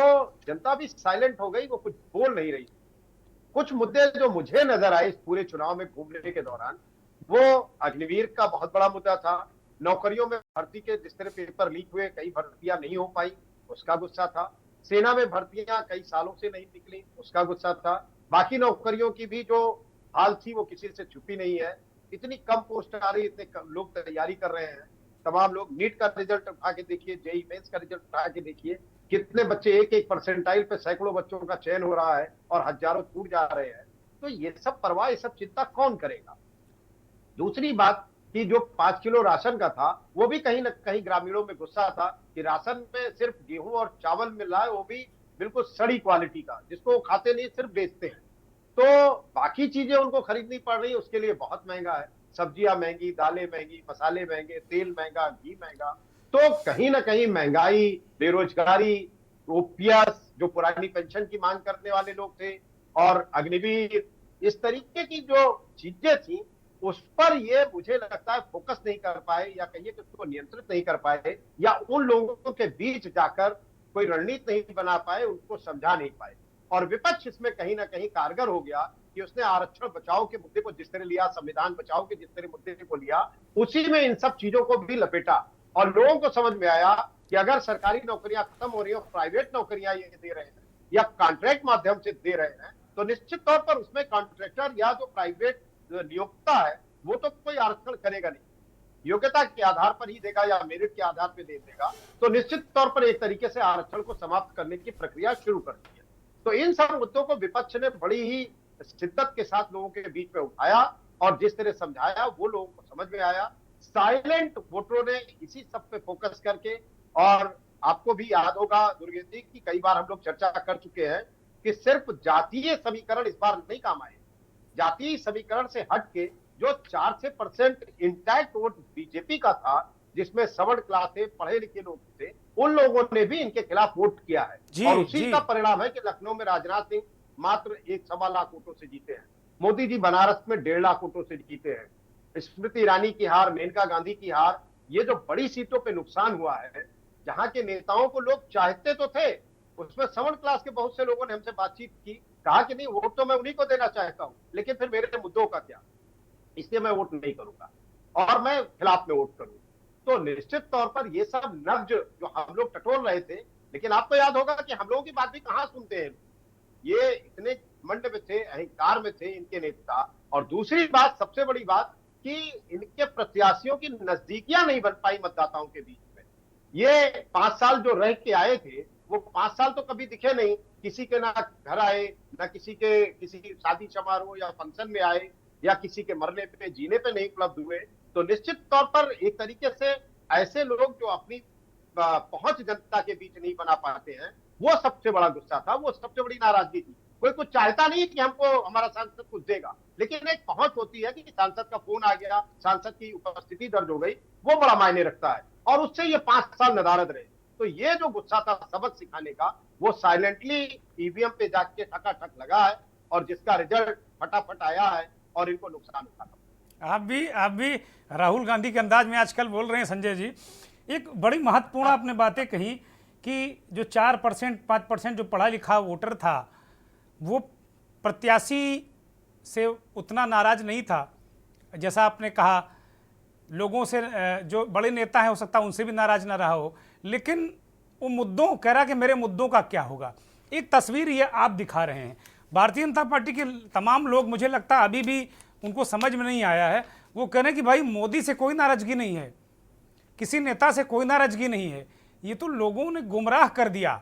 जनता भी साइलेंट हो गई, वो कुछ बोल नहीं रही। कुछ मुद्दे जो मुझे नजर आए इस पूरे चुनाव में घूमने के दौरान, वो अग्निवीर का बहुत बड़ा मुद्दा था। नौकरियों में भर्ती के जिस तरह पेपर लीक हुए, कई भर्तियां नहीं हो पाई, उसका गुस्सा था। सेना में भर्तियां कई सालों से नहीं निकली, उसका गुस्सा था। बाकी नौकरियों की भी जो हाल थी वो किसी से छुपी नहीं है। इतनी कम पोस्ट आ रही, इतने कम लोग तैयारी कर रहे हैं। तमाम लोग नीट का रिजल्ट उठा के देखिए, जेईई मेंस का रिजल्ट उठा के देखिए, कितने बच्चे एक एक परसेंटाइल पे सैकड़ों बच्चों का चयन हो रहा है और हजारों छूट जा रहे हैं। तो ये सब परवाह, ये सब चिंता कौन करेगा। दूसरी बात कि जो 5 किलो राशन का था, वो भी कहीं न कहीं ग्रामीणों में गुस्सा था कि राशन में सिर्फ गेहूं और चावल मिल रहा है, वो भी बिल्कुल सड़ी क्वालिटी का, जिसको वो खाते नहीं, सिर्फ बेचते हैं। तो बाकी चीजें उनको खरीदनी पड़ रही है, उसके लिए बहुत महंगा है। सब्जियां महंगी, दालें महंगी, मसाले महंगे, तेल महंगा, घी महंगा। तो कहीं ना कहीं महंगाई, बेरोजगारी, ओपीएस जो पुरानी पेंशन की मांग करने वाले लोग थे, और अग्निवीर, इस तरीके की जो चीजें थी, उस पर ये मुझे लगता है फोकस नहीं कर पाए, या कहिए कि उसको नियंत्रित नहीं कर पाए, या उन लोगों के बीच जाकर कोई रणनीति नहीं बना पाए, उनको समझा नहीं पाए। और विपक्ष इसमें कहीं ना कहीं कारगर हो गया कि उसने आरक्षण बचाओ के मुद्दे को जिस तरह लिया, संविधान बचाओ के जिस तरह मुद्दे को लिया, उसी में इन सब चीजों को भी लपेटा। और लोगों को समझ में आया कि अगर सरकारी नौकरियां खत्म हो रही है, प्राइवेट नौकरियां ये दे रहे हैं या कॉन्ट्रैक्ट माध्यम से दे रहे हैं, तो निश्चित तौर पर उसमें कॉन्ट्रैक्टर या जो प्राइवेट नियोक्ता है वो तो कोई आरक्षण करेगा नहीं, योग्यता के आधार पर ही देगा या मेरिट के आधार पर दे देगा। तो निश्चित तौर पर एक तरीके से आरक्षण को समाप्त करने की प्रक्रिया शुरू कर दी है। तो इन सब मुद्दों को विपक्ष ने बड़ी ही शिद्दत के साथ लोगों के बीच में उठाया, और जिस तरह समझाया वो लोगों को समझ में आया। साइलेंट वोटरों ने इसी सब पे फोकस करके, और आपको भी याद होगा दुर्गेश जी की कई बार हम लोग चर्चा कर चुके हैं कि सिर्फ जातीय समीकरण इस बार नहीं काम आए। जातीय समीकरण से हट के जो 4% इंटैक्ट वोट बीजेपी का था, जिसमें सवर्ण क्लास थे, पढ़े लिखे लोग थे, उन लोगों ने भी इनके खिलाफ वोट किया है। और उसी का परिणाम है कि लखनऊ में राजनाथ सिंह मात्र 1.25 लाख वोटों से जीते हैं। मोदी जी बनारस में 1.5 लाख वोटों से जीते हैं। स्मृति ईरानी की हार, मेनका गांधी की हार, ये जो बड़ी सीटों पे नुकसान हुआ है, जहां के नेताओं को लोग चाहते तो थे, उसमें सवर्ण क्लास के बहुत से लोगों ने हमसे बातचीत की, कहा कि नहीं, वोट तो मैं उन्हीं को देना चाहता हूं, लेकिन फिर मेरे मुद्दों का क्या, इसलिए मैं वोट नहीं करूंगा और मैं खिलाफ में वोट करूंगा। तो निश्चित तौर पर ये सब नब्ज जो हम लोग टटोल रहे थे, लेकिन आपको याद होगा कि हम लोगों की बात भी कहां सुनते हैं। ये इतने मंड में थे, अहंकार में थे इनके नेता। और दूसरी बात, सबसे बड़ी बात, कि इनके प्रत्याशियों की नजदीकियां नहीं बन पाई मतदाताओं के बीच में। ये 5 साल जो रह के आए थे, वो 5 साल तो कभी दिखे नहीं, किसी के ना घर आए, ना किसी के किसी शादी समारोह या फंक्शन में आए, या किसी के मरने पे, जीने पे नहीं उपलब्ध हुए। तो निश्चित तौर पर एक तरीके से ऐसे लोग जो अपनी पहुंच जनता के बीच नहीं बना पाते हैं, वो सबसे बड़ा गुस्सा था, वो सबसे बड़ी नाराजगी थी। कोई कुछ चाहता नहीं कि हमको हमारा सांसद कुछ देगा, लेकिन एक पहुंच होती है कि सांसद का फोन आ गया, सांसद की उपस्थिति दर्ज हो गई, वो बड़ा मायने रखता है। और उससे ये 5 साल नदारद रहे। तो ये जो गुस्सा था सबक सिखाने का, वो साइलेंटली ईवीएम पे जाके ठकाठक लगा है, और जिसका रिजल्ट फटाफट आया है और इनको नुकसान उठाना। आप भी राहुल गांधी के अंदाज में आजकल बोल रहे हैं संजय जी। एक बड़ी महत्वपूर्ण आपने बातें कही कि जो 4% 5% जो पढ़ा लिखा वोटर था, वो प्रत्याशी से उतना नाराज नहीं था। जैसा आपने कहा, लोगों से जो बड़े नेता हैं हो सकता है उनसे भी नाराज ना रहा हो, लेकिन वो मुद्दों कह रहा कि मेरे मुद्दों का क्या होगा। एक तस्वीर ये आप दिखा रहे हैं। भारतीय जनता पार्टी के तमाम लोग, मुझे लगता है अभी भी उनको समझ में नहीं आया है। वो कह रहे हैं कि भाई मोदी से कोई नाराजगी नहीं है, किसी नेता से कोई नाराजगी नहीं है, ये तो लोगों ने गुमराह कर दिया।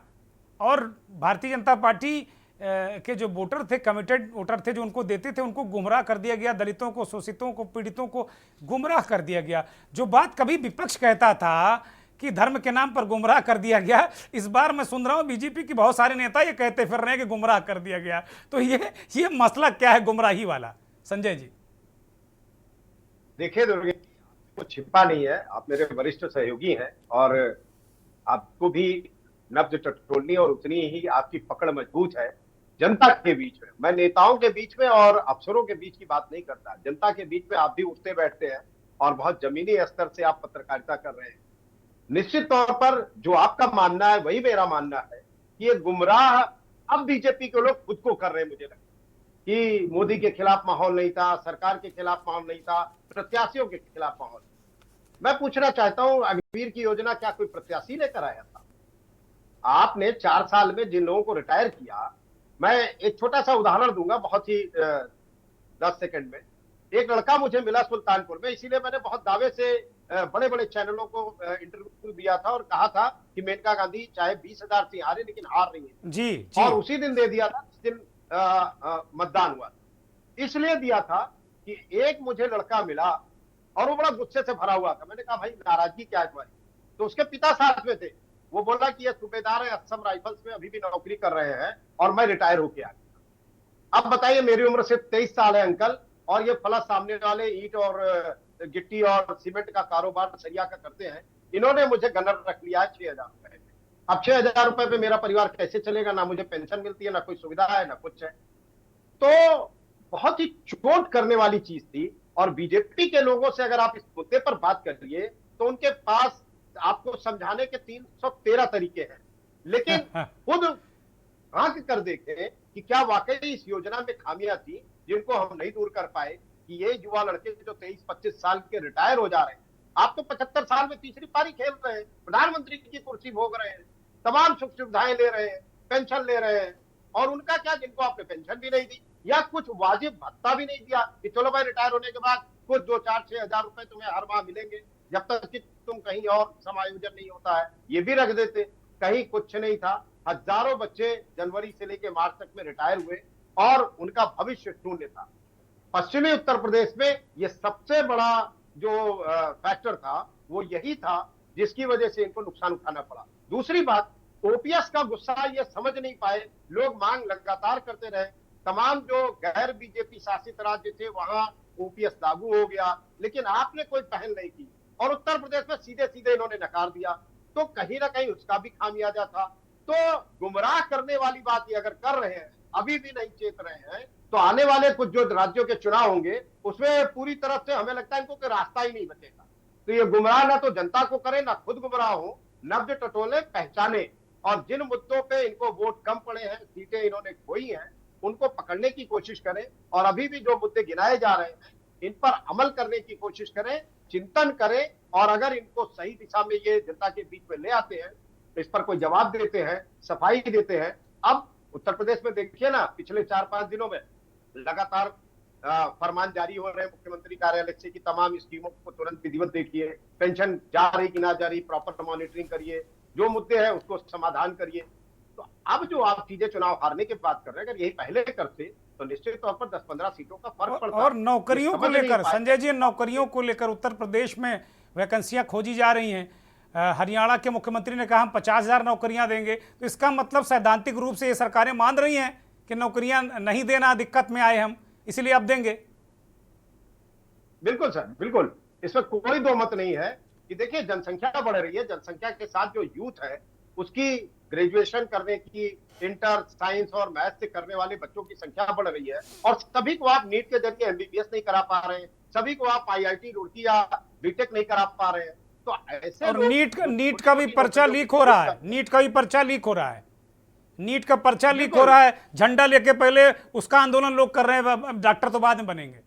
और भारतीय जनता पार्टी के जो वोटर थे, कमिटेड वोटर थे, जो उनको देते थे, उनको गुमराह कर दिया गया। दलितों को, शोषितों को, पीड़ितों को गुमराह कर दिया गया। जो बात कभी विपक्ष कहता था कि धर्म के नाम पर गुमराह कर दिया गया। इस बार मैं सुन रहा हूं बीजेपी के बहुत सारे नेता ये कहते फिर रहे हैं कि गुमराह कर दिया गया। तो ये मसला क्या है गुमराही वाला, संजय जी? देखिए दुर्गे, कुछ छिपा नहीं है, आप मेरे वरिष्ठ सहयोगी हैं और आपको भी नब्ज टटोलनी और उतनी ही आपकी पकड़ मजबूत है। जनता के बीच में, मैं नेताओं के बीच में और अफसरों के बीच की बात नहीं करता, जनता के बीच में आप भी उठते बैठते हैं और बहुत जमीनी स्तर से आप पत्रकारिता कर रहे हैं। निश्चित तौर पर जो आपका मानना है वही मेरा मानना है कि ये गुमराह अब बीजेपी के लोग खुद को कर रहे हैं। मुझे लगता है कि मोदी के खिलाफ माहौल नहीं था, सरकार के खिलाफ माहौल नहीं था, प्रत्याशियों के खिलाफ माहौल। मैं पूछना चाहता हूं, अग्निवीर की योजना क्या कोई प्रत्याशी लेकर आया था? आपने 4 साल में जिन लोगों को रिटायर किया, मैं एक छोटा सा उदाहरण दूंगा, बहुत ही 10 सेकंड में। एक लड़का मुझे मिला सुल्तानपुर में, इसीलिए मैंने बहुत दावे से बड़े बड़े चैनलों को इंटरव्यू दिया था और कहा था कि मेनका गांधी चाहे 20,000 से हारे लेकिन हार रही है जी, जी। और उसी दिन दे दिया था जिस दिन मतदान हुआ। इसलिए दिया था कि एक मुझे लड़का मिला और वो बड़ा गुस्से से भरा हुआ था। मैंने कहा भाई नाराजगी क्या है तुम्हारी? तो उसके पिता साथ में थे। वो बोला कि ये सूबेदार है असम राइफल्स में, अभी भी नौकरी कर रहे हैं और मैं रिटायर होके आ गया। अब बताइए, मेरी उम्र सिर्फ 23 साल है अंकल, और ये फला सामने वाले ईंट और गिट्टी और सीमेंट का कारोबार सरिया का करते हैं। इन्होंने मुझे गनर रख लिया है 6,000 रुपए में। अब 6,000 रुपए पे मेरा परिवार कैसे चलेगा? ना मुझे पेंशन मिलती है, ना कोई सुविधा है, ना कुछ है। तो बहुत ही चोट करने वाली चीज थी। और बीजेपी के लोगों से अगर आप इस मुद्दे पर बात करिए तो उनके पास आपको समझाने के 313 तरीके हैं, लेकिन खुद आंख कर देखें कि क्या वाकई इस योजना में खामियां थी जिनको हम नहीं दूर कर पाए कि ये युवा लड़के जो 23-25 साल के रिटायर हो जा रहे हैं। आप तो 75 साल में तीसरी पारी खेल रहे हैं, प्रधानमंत्री की कुर्सी भोग रहे हैं, तमाम सुख सुविधाएं ले रहे हैं, पेंशन ले रहे हैं, और उनका क्या जिनको आपने पेंशन भी नहीं दी या कुछ वाजिब भत्ता भी नहीं दिया कि चलो भाई रिटायर होने के बाद कुछ 2-4-6 हजार रुपए तुम्हें हर माह मिलेंगे जब तक कि तुम कहीं और समायोजन नहीं होता है, ये भी रख देते। कहीं कुछ नहीं था। हजारों बच्चे जनवरी से लेकर मार्च तक में रिटायर हुए और उनका भविष्य शून्य था। पश्चिमी उत्तर प्रदेश में ये सबसे बड़ा जो फैक्टर था वो यही था जिसकी वजह से इनको नुकसान उठाना पड़ा। दूसरी बात, ओपीएस का गुस्सा ये समझ नहीं पाए लोग, मांग लगातार करते रहे। तमाम जो गैर बीजेपी शासित राज्य थे वहां ओपीएस लागू हो गया, लेकिन आपने कोई पहल नहीं की और उत्तर प्रदेश में सीधे सीधे इन्होंने नकार दिया। तो कहीं ना कहीं उसका भी खामियाजा था। तो गुमराह करने वाली बात ये अगर कर रहे हैं, अभी भी नहीं चेत रहे हैं, तो आने वाले कुछ जो राज्यों के चुनाव होंगे उसमें पूरी तरफ से हमें लगता है इनको कोई रास्ता ही नहीं बचेगा। तो ये गुमराह ना तो जनता को करे, ना खुद गुमराह हो, नब्ज टटोले, पहचाने, और जिन मुद्दों पे इनको वोट कम पड़े हैं, सीटें इन्होंने खोई हैं, उनको पकड़ने की कोशिश करें और अभी भी जो मुद्दे गिनाए जा रहे हैं इन पर अमल करने की कोशिश करें, चिंतन करें, और अगर इनको सही दिशा में ये जनता के बीच में ले आते हैं, इस पर कोई जवाब देते हैं, सफाई देते हैं। अब उत्तर प्रदेश में देखिए ना, पिछले 4-5 दिनों में लगातार फरमान जारी हो रहे हैं मुख्यमंत्री कार्यालय से कि तमाम स्कीमों को तुरंत विधिवत देखिए, पेंशन जा रही कि ना जा रही, प्रॉपर मॉनिटरिंग करिए, जो मुद्दे हैं उसको समाधान करिए। तो अब जो आप चीजें चुनाव हारने की बात कर रहे हैं, अगर यही पहले करते तो निश्चित तौर पर 10-15 सीटों का फर्क पड़ता। और नौकरियों को लेकर संजय जी, नौकरियों को लेकर उत्तर प्रदेश में वैकेंसियां खोजी जा रही हैं। हरियाणा के मुख्यमंत्री ने कहा हम 50,000 नौकरियां देंगे। तो इसका मतलब सैद्धांतिक रूप से ये सरकारें मान रही हैं कि नौकरियां नहीं देना, दिक्कत में आए हम, इसलिए अब देंगे। बिल्कुल सर, बिल्कुल, इसमें कोई दो मत नहीं है कि देखिए जनसंख्या बढ़ रही है, जनसंख्या के साथ जो यूथ है उसकी ग्रेजुएशन करने की, इंटर, साइंस और मैथ से करने वाले बच्चों की संख्या बढ़ रही है, और सभी को आप नीट के जरिए एमबीबीएस नहीं करा पा रहे हैं, सभी को आप आईआईटी रुड़की या बीटेक नहीं करा पा रहे हैं। तो ऐसे और नीट का भी पर्चा लीक हो रहा है, नीट का भी पर्चा लीक हो रहा है, नीट का पर्चा लीक हो रहा है। झंडा लेके पहले उसका आंदोलन लोग कर रहे हैं, डॉक्टर तो बाद में बनेंगे।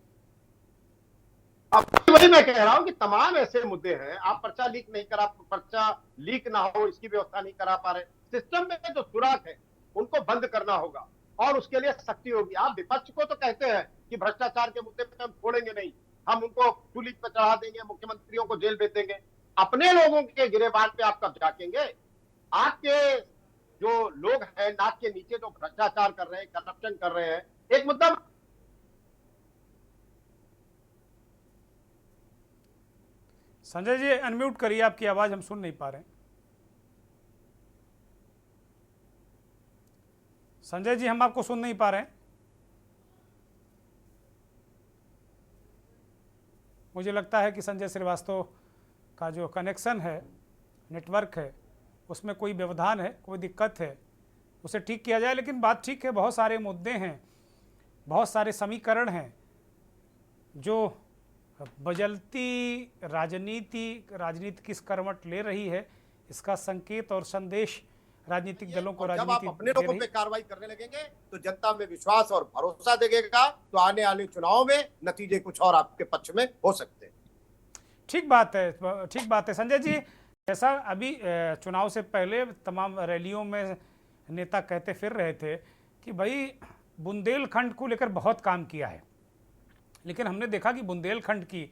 अब वही मैं कह रहा हूं कि तमाम ऐसे मुद्दे हैं, आप पर्चा लीक नहीं करा, पर्चा लीक ना हो इसकी व्यवस्था नहीं करा पा रहे। सिस्टम में जो सुराख है उनको बंद करना होगा और उसके लिए सख्ती होगी। आप विपक्ष को तो कहते हैं कि भ्रष्टाचार के मुद्दे पे हम छोड़ेंगे नहीं, हम उनको सूली पर चढ़ा देंगे, मुख्यमंत्रियों को जेल भेज देंगे। अपने लोगों के गिरेबान पे आप कब झाकेंगे? आपके जो लोग हैं नाक के नीचे जो भ्रष्टाचार कर रहे हैं, करप्शन कर रहे हैं, एक मुद्दा संजय जी अनम्यूट करिए, आपकी आवाज हम सुन नहीं पा रहे हैं। संजय जी हम आपको सुन नहीं पा रहे हैं। मुझे लगता है कि संजय श्रीवास्तव का जो कनेक्शन है, नेटवर्क है, उसमें कोई व्यवधान है, कोई दिक्कत है, उसे ठीक किया जाए। लेकिन बात ठीक है, बहुत सारे मुद्दे हैं, बहुत सारे समीकरण हैं जो बदलती राजनीति किस करवट ले रही है, इसका संकेत और संदेश राजनीतिक दलों को जब आप अपने दे लोगों रही। पे कार्रवाई करने लगेंगे तो जनता में विश्वास और भरोसा देगा, तो आने वाले चुनाव में नतीजे कुछ और आपके पक्ष में हो सकते हैं। ठीक बात है, ठीक बात है संजय जी। जैसा अभी चुनाव से पहले तमाम रैलियों में नेता कहते फिर रहे थे कि भाई बुंदेलखंड को लेकर बहुत काम किया है, लेकिन हमने देखा कि बुंदेलखंड की,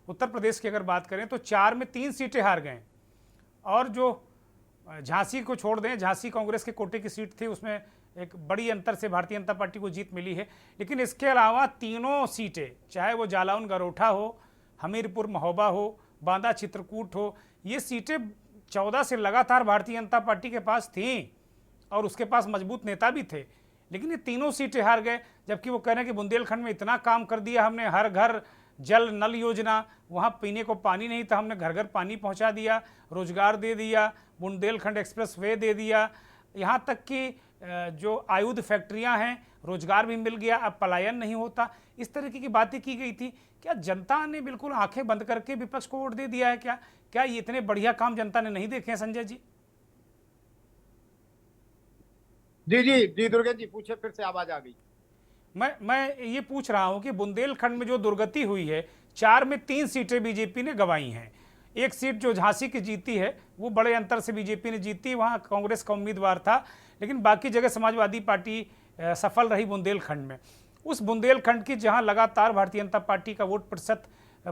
उत्तर प्रदेश की अगर बात करें तो 4 में 3 सीटें हार गए। और जो झांसी को छोड़ दें, झांसी कांग्रेस के कोटे की सीट थी, उसमें एक बड़ी अंतर से भारतीय जनता पार्टी को जीत मिली है। लेकिन इसके अलावा तीनों सीटें, चाहे वो जालौन गरोठा हो, हमीरपुर महोबा हो, बांदा चित्रकूट हो, ये सीटें 14 से लगातार भारतीय जनता पार्टी के पास थीं और उसके पास मजबूत नेता भी थे। लेकिन ये तीनों सीटें हार गए, जबकि वो कह रहे हैं कि बुंदेलखंड में इतना काम कर दिया हमने, हर घर जल नल योजना, वहाँ पीने को पानी नहीं था, हमने घर घर पानी पहुँचा दिया, रोजगार दे दिया, बुंदेलखंड एक्सप्रेस वे दे दिया, यहाँ तक कि जो आयुध फैक्ट्रियाँ हैं, रोजगार भी मिल गया, अब पलायन नहीं होता। इस तरीके की बातें की गई थी। क्या जनता ने बिल्कुल आंखें बंद करके विपक्ष को वोट दे दिया है? क्या ये इतने बढ़िया काम जनता ने नहीं देखे हैं संजय जी? जी दुर्गेश जी पूछे, फिर से आवाज आ गई। मैं ये पूछ रहा हूं कि बुंदेलखंड में जो दुर्गति हुई है, 4 में 3 सीटें बीजेपी ने गंवाई हैं। एक सीट जो झांसी की जीती है वो बड़े अंतर से बीजेपी ने जीती, वहाँ कांग्रेस का उम्मीदवार था, लेकिन बाकी जगह समाजवादी पार्टी सफल रही बुंदेलखंड में। उस बुंदेलखंड की जहाँ लगातार भारतीय जनता पार्टी का वोट प्रतिशत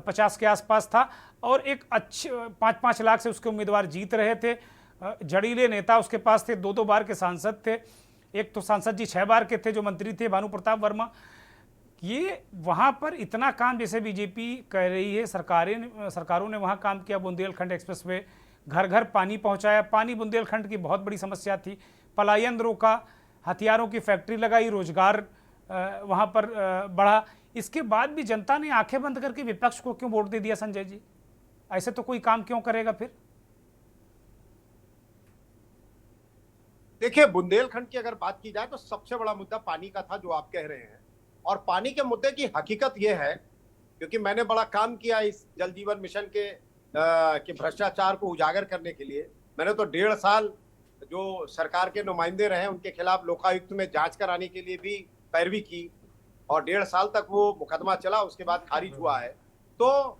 50 के आसपास था और एक अच्छे 5-5 लाख से उसके उम्मीदवार जीत रहे थे। जड़ीले नेता उसके पास थे, 2-2 बार के सांसद थे। एक तो सांसद जी 6 बार के थे जो मंत्री थे, भानु प्रताप वर्मा। ये वहाँ पर इतना काम जैसे बीजेपी कह रही है, सरकारों ने वहाँ काम किया, बुंदेलखंड एक्सप्रेसवे, घर घर पानी पहुँचाया। पानी बुंदेलखंड की बहुत बड़ी समस्या थी, पलायन रोका, हथियारों की फैक्ट्री लगाई, रोजगार वहाँ पर बढ़ा। इसके बाद भी जनता ने आंखें बंद करके विपक्ष को क्यों वोट दे दिया संजय जी? ऐसे तो कोई काम क्यों करेगा फिर? देखिए, बुंदेलखंड की अगर बात की जाए तो सबसे बड़ा मुद्दा पानी का था, जो आप कह रहे हैं। और पानी के मुद्दे की हकीकत यह है, क्योंकि मैंने बड़ा काम किया इस जल जीवन मिशन के भ्रष्टाचार को उजागर करने के लिए। मैंने तो 1.5 साल जो सरकार के नुमाइंदे रहे उनके खिलाफ लोकायुक्त में जांच कराने के लिए भी पैरवी की, और 1.5 साल तक वो मुकदमा चला, उसके बाद खारिज हुआ है। तो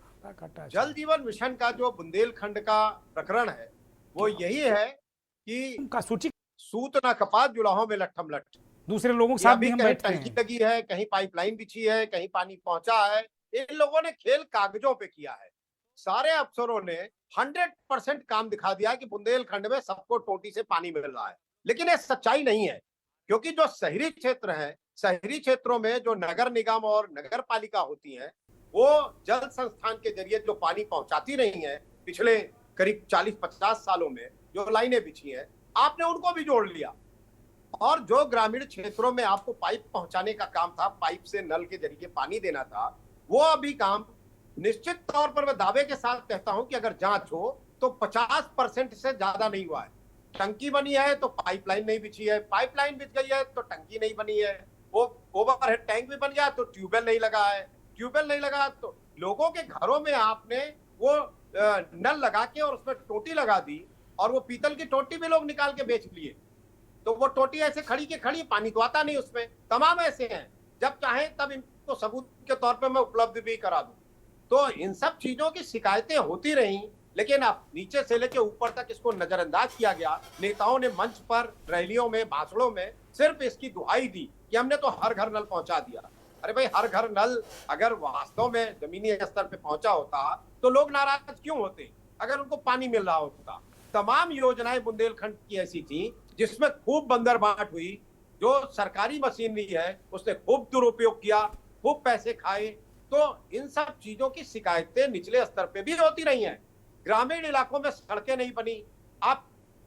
जल जीवन मिशन का जो बुंदेलखंड का प्रकरण है वो यही है कि सूत ना कपात जुलाहों में लट्ठम लट्ठ। दूसरे लोगों के साथ भी हम बैठते हैं। टंकी लगी है, कहीं पाइपलाइन बिछी है, कहीं पानी पहुंचा है। इन लोगों ने खेल कागजों पे किया है। सारे अफसरों ने 100% काम दिखा दिया कि बुंदेलखंड में सबको टोटी से पानी मिल रहा है, लेकिन ये सच्चाई नहीं है। क्योंकि जो शहरी क्षेत्र है, शहरी क्षेत्रों में जो नगर निगम और नगर पालिका होती है, वो जल संस्थान के जरिए जो पानी पहुंचाती रही है पिछले करीब 40-50 सालों में, जो लाइनें बिछी हैं, आपने उनको भी जोड़ लिया। और जो ग्रामीण क्षेत्रों में आपको पाइप पहुंचाने का काम था, पाइप से नल के जरिए पानी देना था, वो अभी काम निश्चित तौर पर मैं दावे के साथ कहता हूं कि अगर जांच हो तो 50% से ज्यादा नहीं हुआ है। टंकी बनी है तो पाइपलाइन नहीं बिछी है, पाइपलाइन बिछ गई है तो टंकी नहीं बनी है, वो ओवरहेड टैंक भी बन गया तो ट्यूबवेल नहीं लगा है, ट्यूबवेल नहीं लगा तो लोगों के घरों में आपने वो नल लगा के और उसमें टोटी लगा दी, और वो पीतल की टोटी भी लोग निकाल के बेच लिए। तो वो टोटी ऐसे खड़ी के खड़ी, पानी तो आता नहीं उसमें। तमाम ऐसे हैं, जब चाहे तब इनको सबूत के तौर पे मैं उपलब्ध भी करा दूं। तो इन सब चीजों की शिकायतें होती रही, लेकिन अब नीचे से लेके ऊपर तक इसको नजरअंदाज किया गया। नेताओं ने मंच पर, रैलियों में, भाषणों में सिर्फ इसकी दुहाई दी कि हमने तो हर घर नल पहुंचा दिया। अरे भाई, हर घर नल अगर वास्तव में जमीनी स्तर पे पहुंचा होता तो लोग नाराज क्यों होते? अगर उनको पानी मिल रहा होता। तमाम योजनाएं बुंदेलखंड की ऐसी थी जिसमें खूब बंदरबांट हुई। जो सरकारी मशीनरी है उसने खूब दुरुपयोग किया, खूब पैसे खाए। तो इन सब चीजों की शिकायतें निचले स्तर पे भी होती रही हैं, ग्रामीण इलाकों में सड़कें नहीं बनी। आप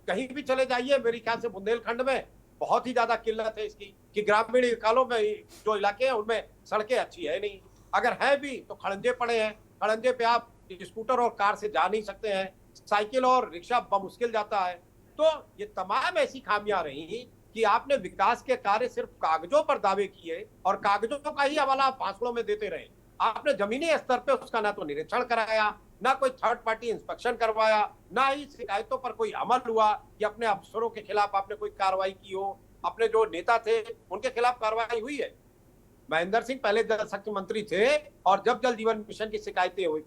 कहीं भी चले जाइए, मेरे ख्याल से बुंदेलखंड में बहुत ही ज्यादा किल्लत है इसकी कि ग्रामीण इलाकों में जो इलाके हैं उनमें सड़कें अच्छी है नहीं, अगर है भी तो खड़ंजे पड़े हैं। खड़ंजे पे आप स्कूटर और कार से जा नहीं सकते हैं, साइकिल और रिक्शा बमुश्किल जाता है। तो ये तमाम ऐसी खामियां रही कि आपने विकास के कार्य सिर्फ कागजों पर दावे किए और कागजों का ही हवाला आप भाषणों में देते रहे। आपने जमीनी स्तर पे उसका ना तो निरीक्षण कराया, ना कोई थर्ड पार्टी इंस्पेक्शन करवाया, ना ही शिकायतों पर कोई अमल हुआ कि अपने अफसरों के खिलाफ आपने कोई कार्रवाई की हो, अपने जो नेता थे उनके खिलाफ कार्रवाई हुई है। महेंद्र सिंह पहले जल शक्ति मंत्री थे और जब जल जीवन मिशन की शिकायतें हुई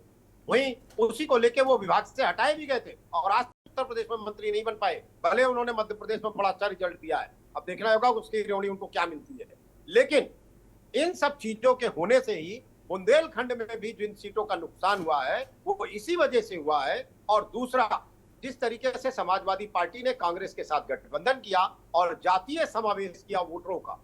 वहीं उसी को लेके वो विभाग से हटाए भी गए थे और आज उत्तर प्रदेश में मंत्री नहीं बन पाए, भले उन्होंने मध्य प्रदेश में बड़ा अच्छा रिजल्ट दिया है। अब देखना होगा उसकी रेवड़ी उनको क्या मिलती है। लेकिन इन सब चीजों के होने से ही बुंदेलखंड में भी जिन सीटों का नुकसान हुआ है वो इसी वजह से हुआ है। और दूसरा, जिस तरीके से समाजवादी पार्टी ने कांग्रेस के साथ गठबंधन किया और जातीय समावेश किया वोटरों का,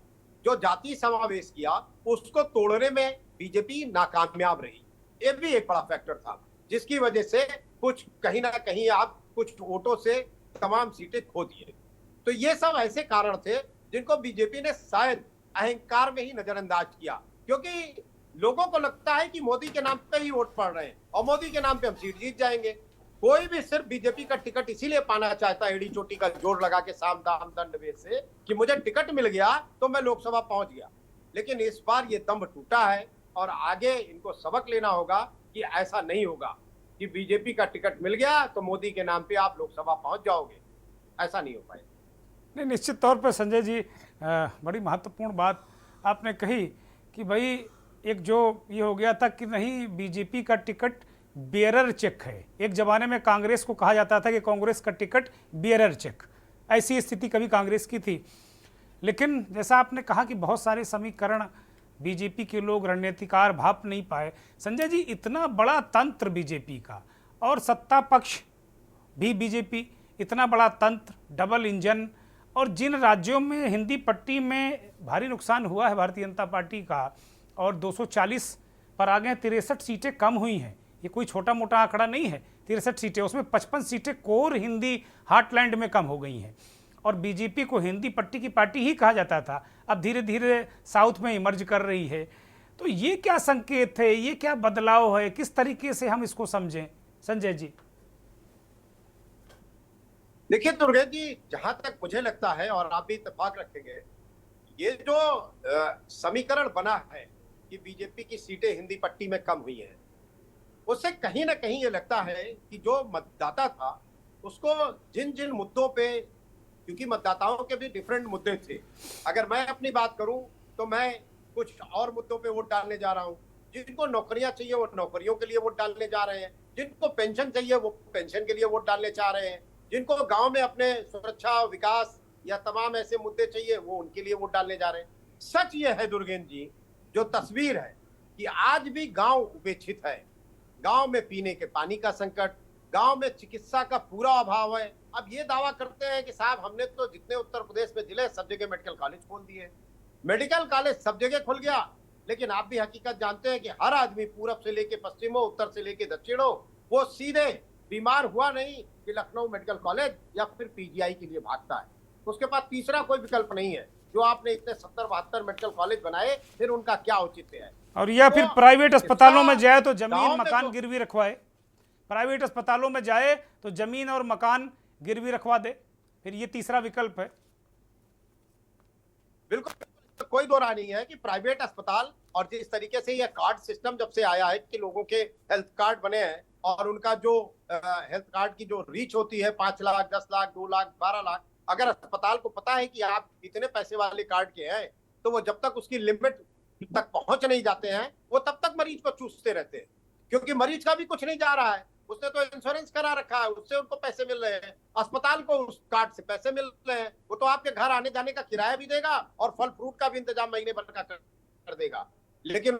जो जातीय समावेश किया उसको तोड़ने में बीजेपी नाकामयाब रही। ये भी एक बड़ा फैक्टर था जिसकी वजह से कुछ कहीं ना कहीं आप कुछ वोटों से तमाम सीटें खो दिए। तो ये सब ऐसे कारण थे जिनको बीजेपी ने शायद अहंकार में ही नजरअंदाज किया, क्योंकि लोगों को लगता है कि मोदी के नाम पे ही वोट पड़ रहे हैं और मोदी के नाम पे हम सीट जीत जाएंगे। कोई भी सिर्फ बीजेपी का टिकट इसीलिए पाना चाहता है एड़ी चोटी का जोर लगा के साम दाम दंड भेद से कि मुझे टिकट मिल गया तो मैं लोकसभा पहुंच गया। लेकिन इस बार ये दम टूटा है और आगे इनको सबक लेना होगा कि ऐसा नहीं होगा कि बीजेपी का टिकट मिल गया तो मोदी के नाम पे आप लोकसभा पहुंच जाओगे, ऐसा नहीं हो पाएगा। नहीं, निश्चित तौर पर संजय जी बड़ी महत्वपूर्ण बात आपने कही कि भाई एक जो ये हो गया था कि नहीं बीजेपी का टिकट बेयरर चेक है। एक जमाने में कांग्रेस को कहा जाता था कि कांग्रेस का टिकट बेयरर चेक, ऐसी स्थिति कभी कांग्रेस की थी। लेकिन जैसा आपने कहा कि बहुत सारे समीकरण बीजेपी के लोग रणनीतिकार भाप नहीं पाए। संजय जी, इतना बड़ा तंत्र बीजेपी का और सत्ता पक्ष भी बीजेपी, इतना बड़ा तंत्र, डबल इंजन, और जिन राज्यों में हिंदी पट्टी में भारी नुकसान हुआ है भारतीय जनता पार्टी का और 240 पर आ गए, 63 सीटें कम हुई हैं। ये कोई छोटा मोटा आंकड़ा नहीं है, 63 सीटें, उसमें 55 सीटें कोर हिंदी हार्टलैंड में कम हो गई हैं। और बीजेपी को हिंदी पट्टी की पार्टी ही कहा जाता था, अब धीरे धीरे साउथ में इमर्ज कर रही है। तो ये क्या संकेत है, ये क्या बदलाव है, किस तरीके से हम इसको समझें संजय जी? देखिए दुर्गेश जी, जहां तक मुझे लगता है और आप भी इत्तेफाक रखेंगे, ये जो समीकरण बना है कि बीजेपी की सीटें हिंदी पट्टी में कम हुई हैं, उससे कहीं ना कहीं ये लगता है कि जो मतदाता था उसको जिन जिन मुद्दों पे, क्योंकि मतदाताओं के भी डिफरेंट मुद्दे थे, अगर मैं अपनी बात करूं तो मैं कुछ और मुद्दों पे वोट डालने जा रहा हूं। जिनको नौकरियां चाहिए वो नौकरियों के लिए वोट डालने जा रहे हैं, जिनको पेंशन चाहिए वो पेंशन के लिए वोट डालने चाह रहे हैं, जिनको गांव में अपने सुरक्षा विकास या तमाम ऐसे मुद्दे चाहिए वो उनके लिए वोट डालने जा रहे हैं। सच ये है दुर्गेश जी, जो तस्वीर है कि आज भी गांव उपेक्षित है, गांव में पीने के पानी का संकट, गांव में चिकित्सा का पूरा अभाव है। अब ये दावा करते हैं कि साहब हमने तो जितने उत्तर प्रदेश में जिले सब जगह मेडिकल कॉलेज खोल दिए, मेडिकल कॉलेज सब जगह खुल गया, लेकिन आप भी हकीकत जानते हैं कि हर आदमी पूरब से लेके पश्चिम हो, उत्तर से लेके दक्षिण हो, वो सीधे बीमार हुआ नहीं कि लखनऊ मेडिकल कॉलेज या फिर पीजीआई के लिए भागता है। उसके पास तीसरा कोई विकल्प नहीं है। जो आपने इतने 70-72 मेडिकल कॉलेज बनाए, फिर उनका क्या औचित्य है? और या फिर प्राइवेट अस्पतालों में जाए तो जमीन गाँव में मकान तो- गिरवी रखवाए, प्राइवेट अस्पतालों में जाए तो जमीन और मकान गिरवी रखवा दे, फिर ये तीसरा विकल्प है। बिल्कुल, कोई दो राय नहीं है कि प्राइवेट अस्पताल और जिस तरीके से यह कार्ड सिस्टम जब से आया है कि लोगों के हेल्थ कार्ड बने हैं और उनका जो हेल्थ कार्ड की जो रीच होती है 5 लाख, 10 लाख, 2 लाख, 12 लाख, अगर अस्पताल को पता है कि आप इतने पैसे वाले कार्ड के हैं तो वो जब तक उसकी लिमिट तक पहुंच नहीं जाते हैं वो तब तक मरीज को चूसते रहते हैं, क्योंकि मरीज का भी कुछ नहीं जा रहा है, उसने तो इंश्योरेंस करा रखा है, उससे उनको पैसे मिल रहे हैं, अस्पताल को उस कार्ड से पैसे मिल रहे हैं, वो तो आपके घर आने जाने का किराया भी देगा और फल फ्रूट का भी इंतजाम महीने भर का कर देगा, लेकिन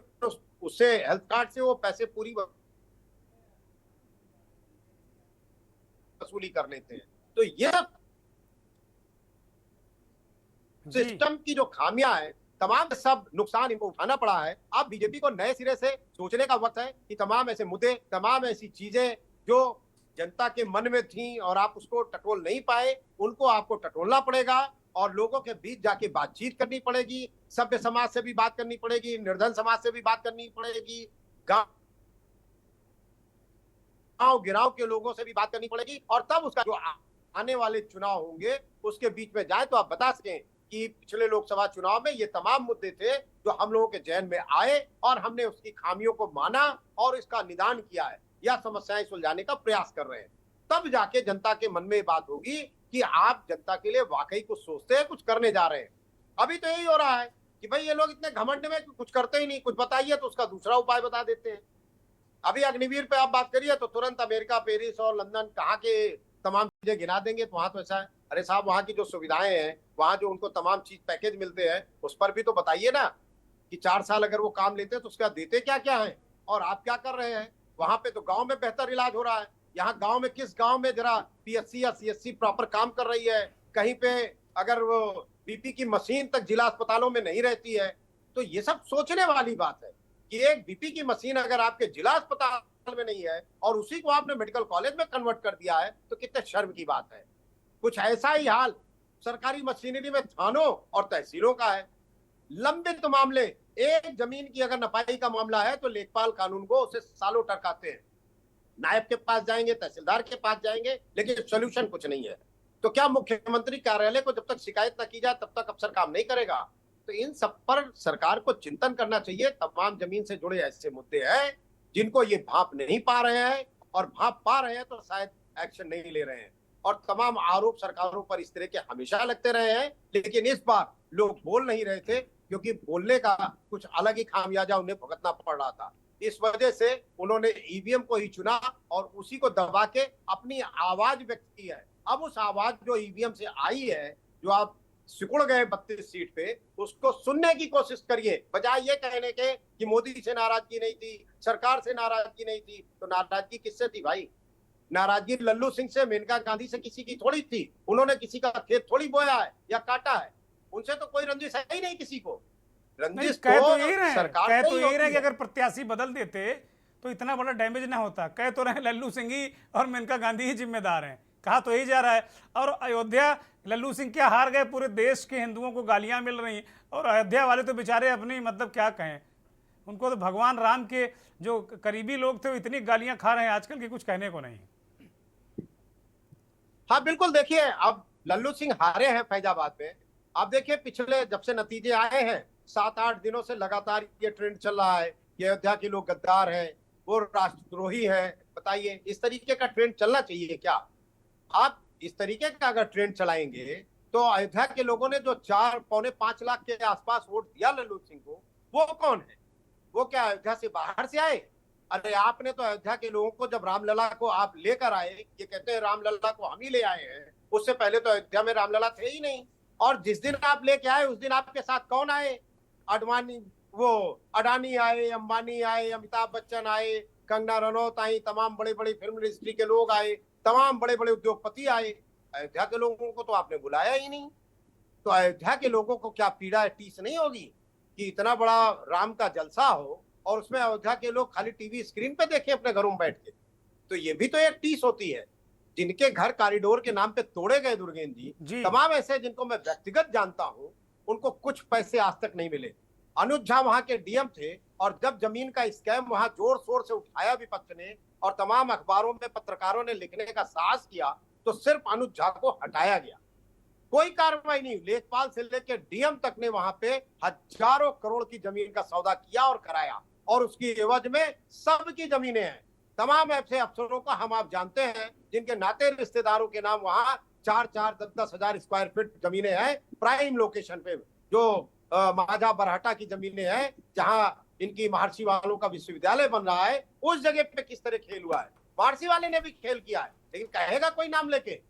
उससे हेल्थ कार्ड से वो पैसे पूरी वसूली कर लेते हैं। तो ये सिस्टम की जो खामियां है, तमाम सब नुकसान इनको उठाना पड़ा है। अब बीजेपी को नए सिरे से सोचने का वक्त है कि तमाम ऐसे मुद्दे, तमाम ऐसी चीजें जो जनता के मन में थी और आप उसको टटोल नहीं पाए, उनको आपको टटोलना पड़ेगा और लोगों के बीच जाके बातचीत करनी पड़ेगी। सभ्य समाज से भी बात करनी पड़ेगी, निर्धन समाज से भी बात करनी पड़ेगी, गांव गिराव के लोगों से भी बात करनी पड़ेगी, और तब उसका जो आने वाले चुनाव होंगे उसके बीच में जाए तो आप बता सकें कि पिछले लोकसभा चुनाव में ये तमाम मुद्दे थे जो हम लोगों के जहन में आए और हमने उसकी खामियों को माना और इसका निदान किया है या समस्याएं सुलझाने का प्रयास कर रहे हैं। तब जाके जनता के मन में ये बात होगी कि आप जनता के लिए वाकई कुछ सोचते हैं, कुछ करने जा रहे हैं। अभी तो यही हो रहा है कि भाई ये लोग इतने घमंड में कुछ करते ही नहीं, कुछ बताइए तो उसका दूसरा उपाय बता देते हैं। अभी अग्निवीर पे आप बात करिए तो तुरंत अमेरिका, पेरिस और लंदन कहाँ के तमाम चीजें गिना देंगे। तो वहां तो ऐसा है, अरे साहब वहां की जो सुविधाएं हैं, वहां जो उनको तमाम चीज पैकेज मिलते हैं, उस पर भी तो बताइए ना कि 4 साल अगर वो काम लेते हैं तो उसका देते क्या क्या है और आप क्या कर रहे हैं। वहां पे तो गांव में बेहतर इलाज हो रहा है, यहाँ गांव में किस गांव में जरा पीएचसी या सीएचसी प्रॉपर काम कर रही है, कहीं पे अगर वो बीपी की मशीन तक जिला अस्पतालों में नहीं रहती है। तो ये सब सोचने वाली बात है कि एक बीपी की मशीन अगर आपके जिला अस्पताल में नहीं है और उसी को आपने मेडिकल कॉलेज में कन्वर्ट कर दिया है तो कितने शर्म की बात है। कुछ ऐसा ही हाल सरकारी मशीनरी में थानों और तहसीलों का है। लंबित मामले, एक जमीन की अगर नपाई का मामला है तो लेखपाल कानून को उसे सालों टरकाते हैं, नायब के पास जाएंगे, तहसीलदार के पास जाएंगे, लेकिन सोल्यूशन कुछ नहीं है। तो क्या मुख्यमंत्री कार्यालय को जब तक शिकायत न की जाए तब तक अफसर काम नहीं करेगा? तो इन सब पर सरकार को चिंतन करना चाहिए। तमाम जमीन से जुड़े ऐसे मुद्दे हैं जिनको ये भांप नहीं पा रहे हैं, और भांप पा रहे हैं तो शायद एक्शन नहीं ले रहे हैं। और तमाम आरोप सरकारों पर इस तरह के हमेशा लगते रहे हैं, लेकिन इस बार लोग बोल नहीं रहे थे क्योंकि बोलने का कुछ अलग ही खामियाजा उन्हें भुगतना पड़ रहा था। इस वजह से उन्होंने ईवीएम को ही चुना और उसी को दबा के अपनी आवाज व्यक्त की है। अब उस आवाज जो ईवीएम से आई है, जो आप सिकुड़ गए 32 सीट पे, उसको सुनने की कोशिश करिए, बजाय ये कहने के कि मोदी से नाराजगी नहीं थी, सरकार से नाराजगी नहीं थी। तो नाराजगी किससे थी भाई? नाराजगी लल्लू सिंह से, मेनका गांधी से किसी की थोड़ी थी। उन्होंने किसी का खेत थोड़ी बोया है या काटा है, उनसे तो कोई रंजिश है ही नहीं किसी को। रंजिश कह तो तो यही रहे, सरकार कह से तो ही यही रहे होती कि है। अगर प्रत्याशी बदल देते तो इतना बड़ा डैमेज ना होता। कह तो रहे लल्लू सिंह ही और मेनका गांधी ही जिम्मेदार हैं, कहा तो यही जा रहा है। और अयोध्या, लल्लू सिंह क्या हार गए, पूरे देश के हिंदुओं को गालियां मिल रही, और अयोध्या वाले तो बेचारे अपनी मतलब क्या कहें, उनको तो भगवान राम के जो करीबी लोग थे वो इतनी गालियां खा रहे हैं आजकल की कुछ कहने को नहीं। हाँ बिल्कुल, देखिए अब लल्लू सिंह हारे हैं फैजाबाद में। आप देखिए पिछले जब से नतीजे आए हैं 7-8 दिनों से लगातार ये ट्रेंड चल रहा है कि अयोध्या के लोग गद्दार हैं, वो राष्ट्रद्रोही हैं। बताइए इस तरीके का ट्रेंड चलना चाहिए क्या? आप इस तरीके का अगर ट्रेंड चलाएंगे तो अयोध्या के लोगों ने जो 4-5 लाख के आसपास वोट दिया लल्लू सिंह को, वो कौन है? वो क्या अयोध्या से बाहर से आए? अरे आपने तो अयोध्या के लोगों को, जब रामलला को आप लेकर आए, ये कहते हैं रामलला को हम ही ले आए हैं, उससे पहले तो अयोध्या में रामलला थे ही नहीं। और जिस दिन आप लेके आए उस दिन आपके साथ कौन आए? अडानी आए, अंबानी आए, अमिताभ बच्चन आए, कंगना रनौत आई, तमाम बड़े बड़े फिल्म इंडस्ट्री के लोग आए, तमाम बड़े बड़े उद्योगपति आए। अयोध्या के लोगों को तो आपने बुलाया ही नहीं। तो अयोध्या के लोगों को क्या पीड़ा टीस नहीं होगी कि इतना बड़ा राम का जलसा हो और उसमें अयोध्या के लोग खाली टीवी स्क्रीन पे देखें अपने घरों में बैठ के? तो ये भी तो एक टीस होती है। जिनके घर कॉरिडोर के नाम पे तोड़े गए दुर्गेंद्र जी, तमाम ऐसे जिनको मैं व्यक्तिगत जानता हूं, उनको कुछ पैसे आज तक नहीं मिले। अनुज झा वहां के डीएम थे और जब जमीन का स्कैम वहां जोर शोर से उठाया विपक्ष ने और तमाम अखबारों में पत्रकारों ने लिखने का साहस किया, तो सिर्फ अनुज झा को हटाया गया, कोई कार्रवाई नहीं। लेखपाल से लेकर डीएम तक ने वहां पे हजारों करोड़ की जमीन का सौदा किया और कराया, और उसकी एवज में सबकी जमीनें हैं। तमाम ऐसे अफसरों को हम आप जानते हैं जिनके नाते रिश्तेदारों के नाम वहां 4-4, 10-10 हजार स्क्वायर फीट जमीनें हैं प्राइम लोकेशन पे, जो माझा बरहटा की जमीनें हैं जहां इनकी महर्षि वालों का विश्वविद्यालय बन रहा है। उस जगह पे किस तरह खेल हुआ है? महर्षि वाले ने भी खेल किया है, लेकिन कहेगा कोई नाम लेके?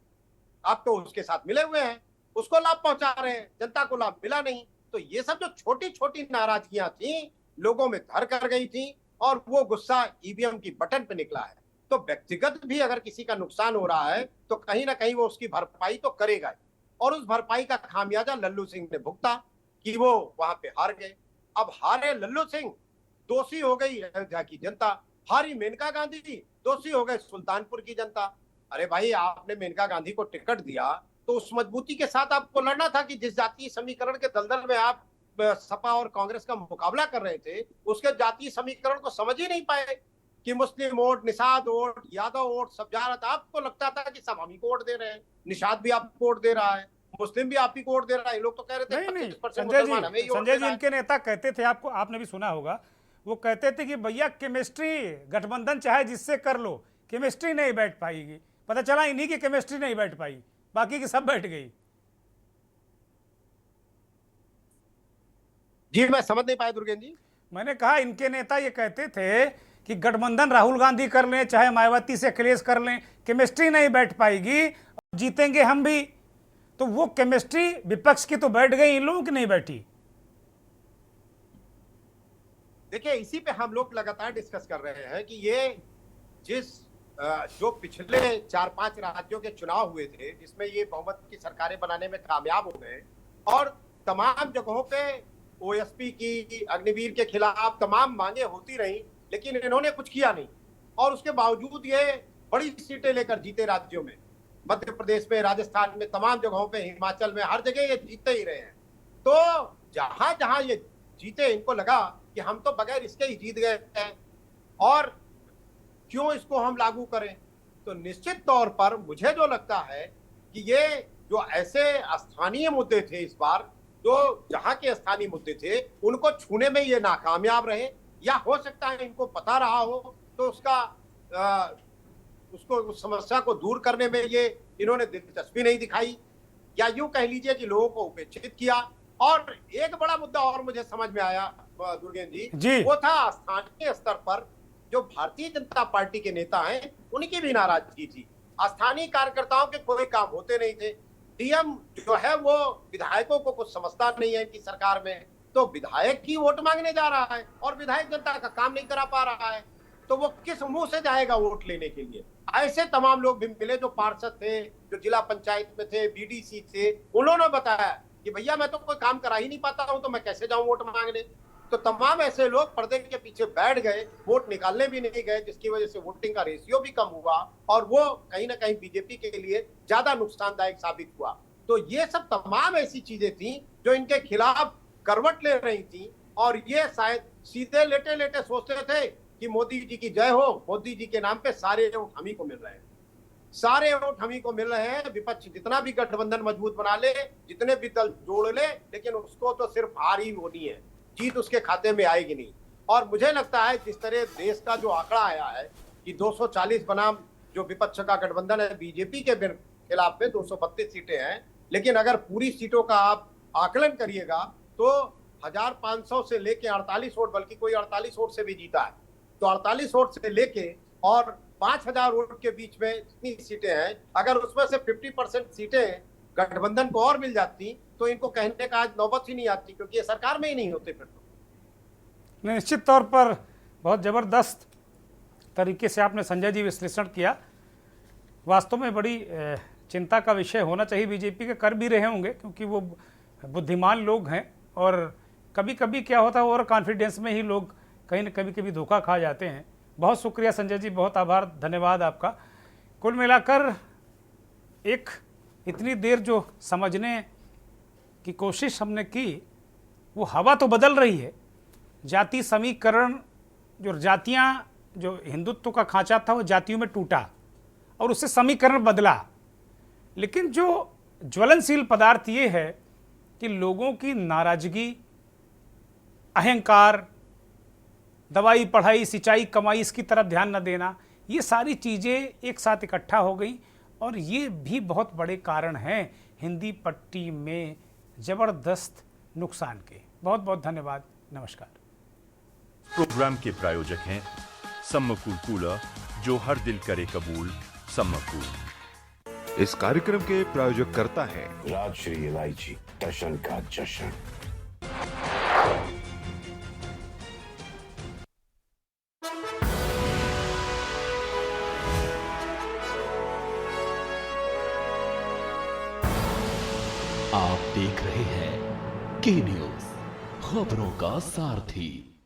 आप तो उसके साथ मिले हुए हैं, उसको लाभ पहुंचा रहे हैं, जनता को लाभ मिला नहीं। तो ये सब जो छोटी छोटी नाराजगियां थी लोगों में घर कर गई थी, और वो गुस्सा ईवीएम की बटन पे निकला है। तो व्यक्तिगत भी अगर किसी का नुकसान हो रहा है तो कहीं ना कहीं वो उसकी भरपाई तो करेगा, और उस भरपाई का खामियाजा लल्लू सिंह ने भुगता कि वो वहां पे हार गए। अब हारे लल्लू सिंह, दोषी हो गई अयोध्या की जनता, हारी मेनका गांधी, दोषी हो गए सुल्तानपुर की जनता। अरे भाई, आपने मेनका गांधी को टिकट दिया तो उस मजबूती के साथ आपको लड़ना था कि जिस जातीय समीकरण के दलदल में आप सपा और कांग्रेस का मुकाबला कर रहे थे, उसके जातीय समीकरण को समझ ही नहीं पाए कि Muslim vote, Nishad vote, Yadav vote सब जा रहा था। आपको लगता था कि सब हम ही को वोट दे रहे हैं, निषाद भी आपको वोट दे रहा है, मुस्लिम भी आप ही को वोट दे रहा है। लोग तो कह रहे थे नहीं 25% संजय मुसलमान हमें ही वोट जी, दे रहा है। इनके नेता कहते थे, आपको आपने भी सुना होगा, वो कहते थे कि भैया केमिस्ट्री गठबंधन चाहे जिससे कर लो, केमिस्ट्री नहीं बैठ पाएगी। पता चला इन्हीं की केमिस्ट्री नहीं बैठ पाई, बाकी की सब बैठ गई। जी, मैं समझ नहीं पाया दुर्गेन जी। मैंने कहा इनके नेता ये कहते थे कि गठबंधन राहुल गांधी कर लें चाहे मायावती से अखिलेश कर लें, केमिस्ट्री नहीं बैठ पाएगी, जीतेंगे हम भी। तो वो केमिस्ट्री विपक्ष की तो बैठ गई, इन लोगों की नहीं बैठी। देखिए, इसी पे हम लोग लगातार डिस्कस कर रहे हैं कि ये जो पिछले 4-5 राज्यों के चुनाव हुए थे जिसमें ये बहुमत की सरकारें बनाने में कामयाब हो गए और तमाम जगहों पे ओएसपी की, अग्निवीर के खिलाफ तमाम मांगे होती रही, लेकिन इन्होंने कुछ किया नहीं। और उसके बावजूद ये बड़ी सीटें लेकर जीते राज्यों में, मध्य प्रदेश में, राजस्थान में, तमाम जगहों पे, हिमाचल में, हर जगह ये जीतते ही रहे हैं। तो जहां जहां ये जीते, इनको लगा कि हम तो बगैर इसके ही जीत गए हैं और क्यों इसको हम लागू करें। तो निश्चित तौर पर मुझे जो लगता है कि ये जो ऐसे स्थानीय मुद्दे थे इस बार, जो जहां के स्थानीय मुद्दे थे, उनको छूने में ये नाकामयाब रहे, या हो सकता है इनको पता रहा हो तो उसको उस समस्या को दूर करने में ये इन्होंने दिलचस्पी नहीं दिखाई, या यूं कह लीजिए कि लोगों को उपेक्षित किया। और एक बड़ा मुद्दा और मुझे समझ में आया दुर्गेन जी, वो था स्थानीय स्तर पर जो भारतीय जनता पार्टी के नेता हैं उनकी भी नाराजगी थी। स्थानीय कार्यकर्ताओं के कोई काम होते नहीं थे। डीएम जो है वो विधायकों को कुछ समझता नहीं है इनकी सरकार में, तो विधायक की वोट मांगने जा रहा है और विधायक जनता का काम नहीं करा पा रहा है, तो वो किस मुंह से जाएगा वोट लेने के लिए। ऐसे तमाम लोग भी मिले जो पार्षद थे, जो जिला पंचायत में थे, बीडीसी थे, उन्होंने बताया कि भैया मैं तो कोई काम करा ही नहीं पाता हूं, तो मैं कैसे जाऊं वोट मांगने। तो तमाम ऐसे लोग पर्दे के पीछे बैठ गए, वोट निकालने भी नहीं गए, जिसकी वजह से वोटिंग का रेशियो भी कम हुआ और वो कहीं ना कहीं बीजेपी के लिए ज्यादा नुकसानदायक साबित हुआ। तो ये सब तमाम ऐसी चीजें थी जो इनके खिलाफ करवट ले रही थी और ये शायद सीधे लेटे लेटे सोचते थे कि मोदी जी की जय हो, मोदी जी के नाम पे सारे वोट हम ही को मिल रहे हैं, सारे वोट हम ही को मिल रहे हैं। विपक्ष जितना भी गठबंधन मजबूत बना ले, जितने भी दल जोड़ ले, लेकिन उसको तो सिर्फ हार ही होनी है, जीत उसके खाते में आएगी नहीं। और मुझे लगता है जिस तरह देश का जो आंकड़ा आया है कि 240 बनाम जो विपक्ष का गठबंधन है बीजेपी के खिलाफ में 232 सीटें हैं, लेकिन अगर पूरी सीटों का आप आकलन करिएगा तो 1500 से लेके 48 वोट, बल्कि कोई 48 वोट से भी जीता है, तो 48 वोट से लेके और 5000 वोट के बीच में जितनी सीटें हैं, अगर उसमें से 50% सीटें गठबंधन को और मिल जाती तो इनको कहने का आज नौबत ही नहीं आती, क्योंकि ये सरकार में ही नहीं होते फिर तो। निश्चित तौर पर बहुत ज़बरदस्त तरीके से आपने संजय जी विश्लेषण किया। वास्तव में बड़ी चिंता का विषय होना चाहिए, बीजेपी के कर भी रहे होंगे क्योंकि वो बुद्धिमान लोग हैं और कभी कभी क्या होता है ओवर कॉन्फिडेंस में ही लोग कहीं न कभी धोखा खा जाते हैं। बहुत शुक्रिया संजय जी, बहुत आभार, धन्यवाद आपका। कुल मिलाकर एक इतनी देर जो समझने की कोशिश हमने की, वो हवा तो बदल रही है। जाति समीकरण, जो जातियां, जो हिंदुत्व का खांचा था वो जातियों में टूटा और उससे समीकरण बदला। लेकिन जो ज्वलनशील पदार्थ ये है कि लोगों की नाराजगी, अहंकार, दवाई, पढ़ाई, सिंचाई, कमाई, इसकी तरफ ध्यान न देना, ये सारी चीज़ें एक साथ इकट्ठा हो गई और ये भी बहुत बड़े कारण हैं हिंदी पट्टी में ज़बरदस्त नुकसान के। बहुत बहुत धन्यवाद, नमस्कार। प्रोग्राम के प्रायोजक हैं सम्मकुल कूलर, जो हर दिल करे कबूल सम्मकुल। इस कार्यक्रम के प्रायोजक करता है राजश्री इलायची, टशन का जश्न। आप देख रहे हैं के न्यूज़, खबरों का सारथी।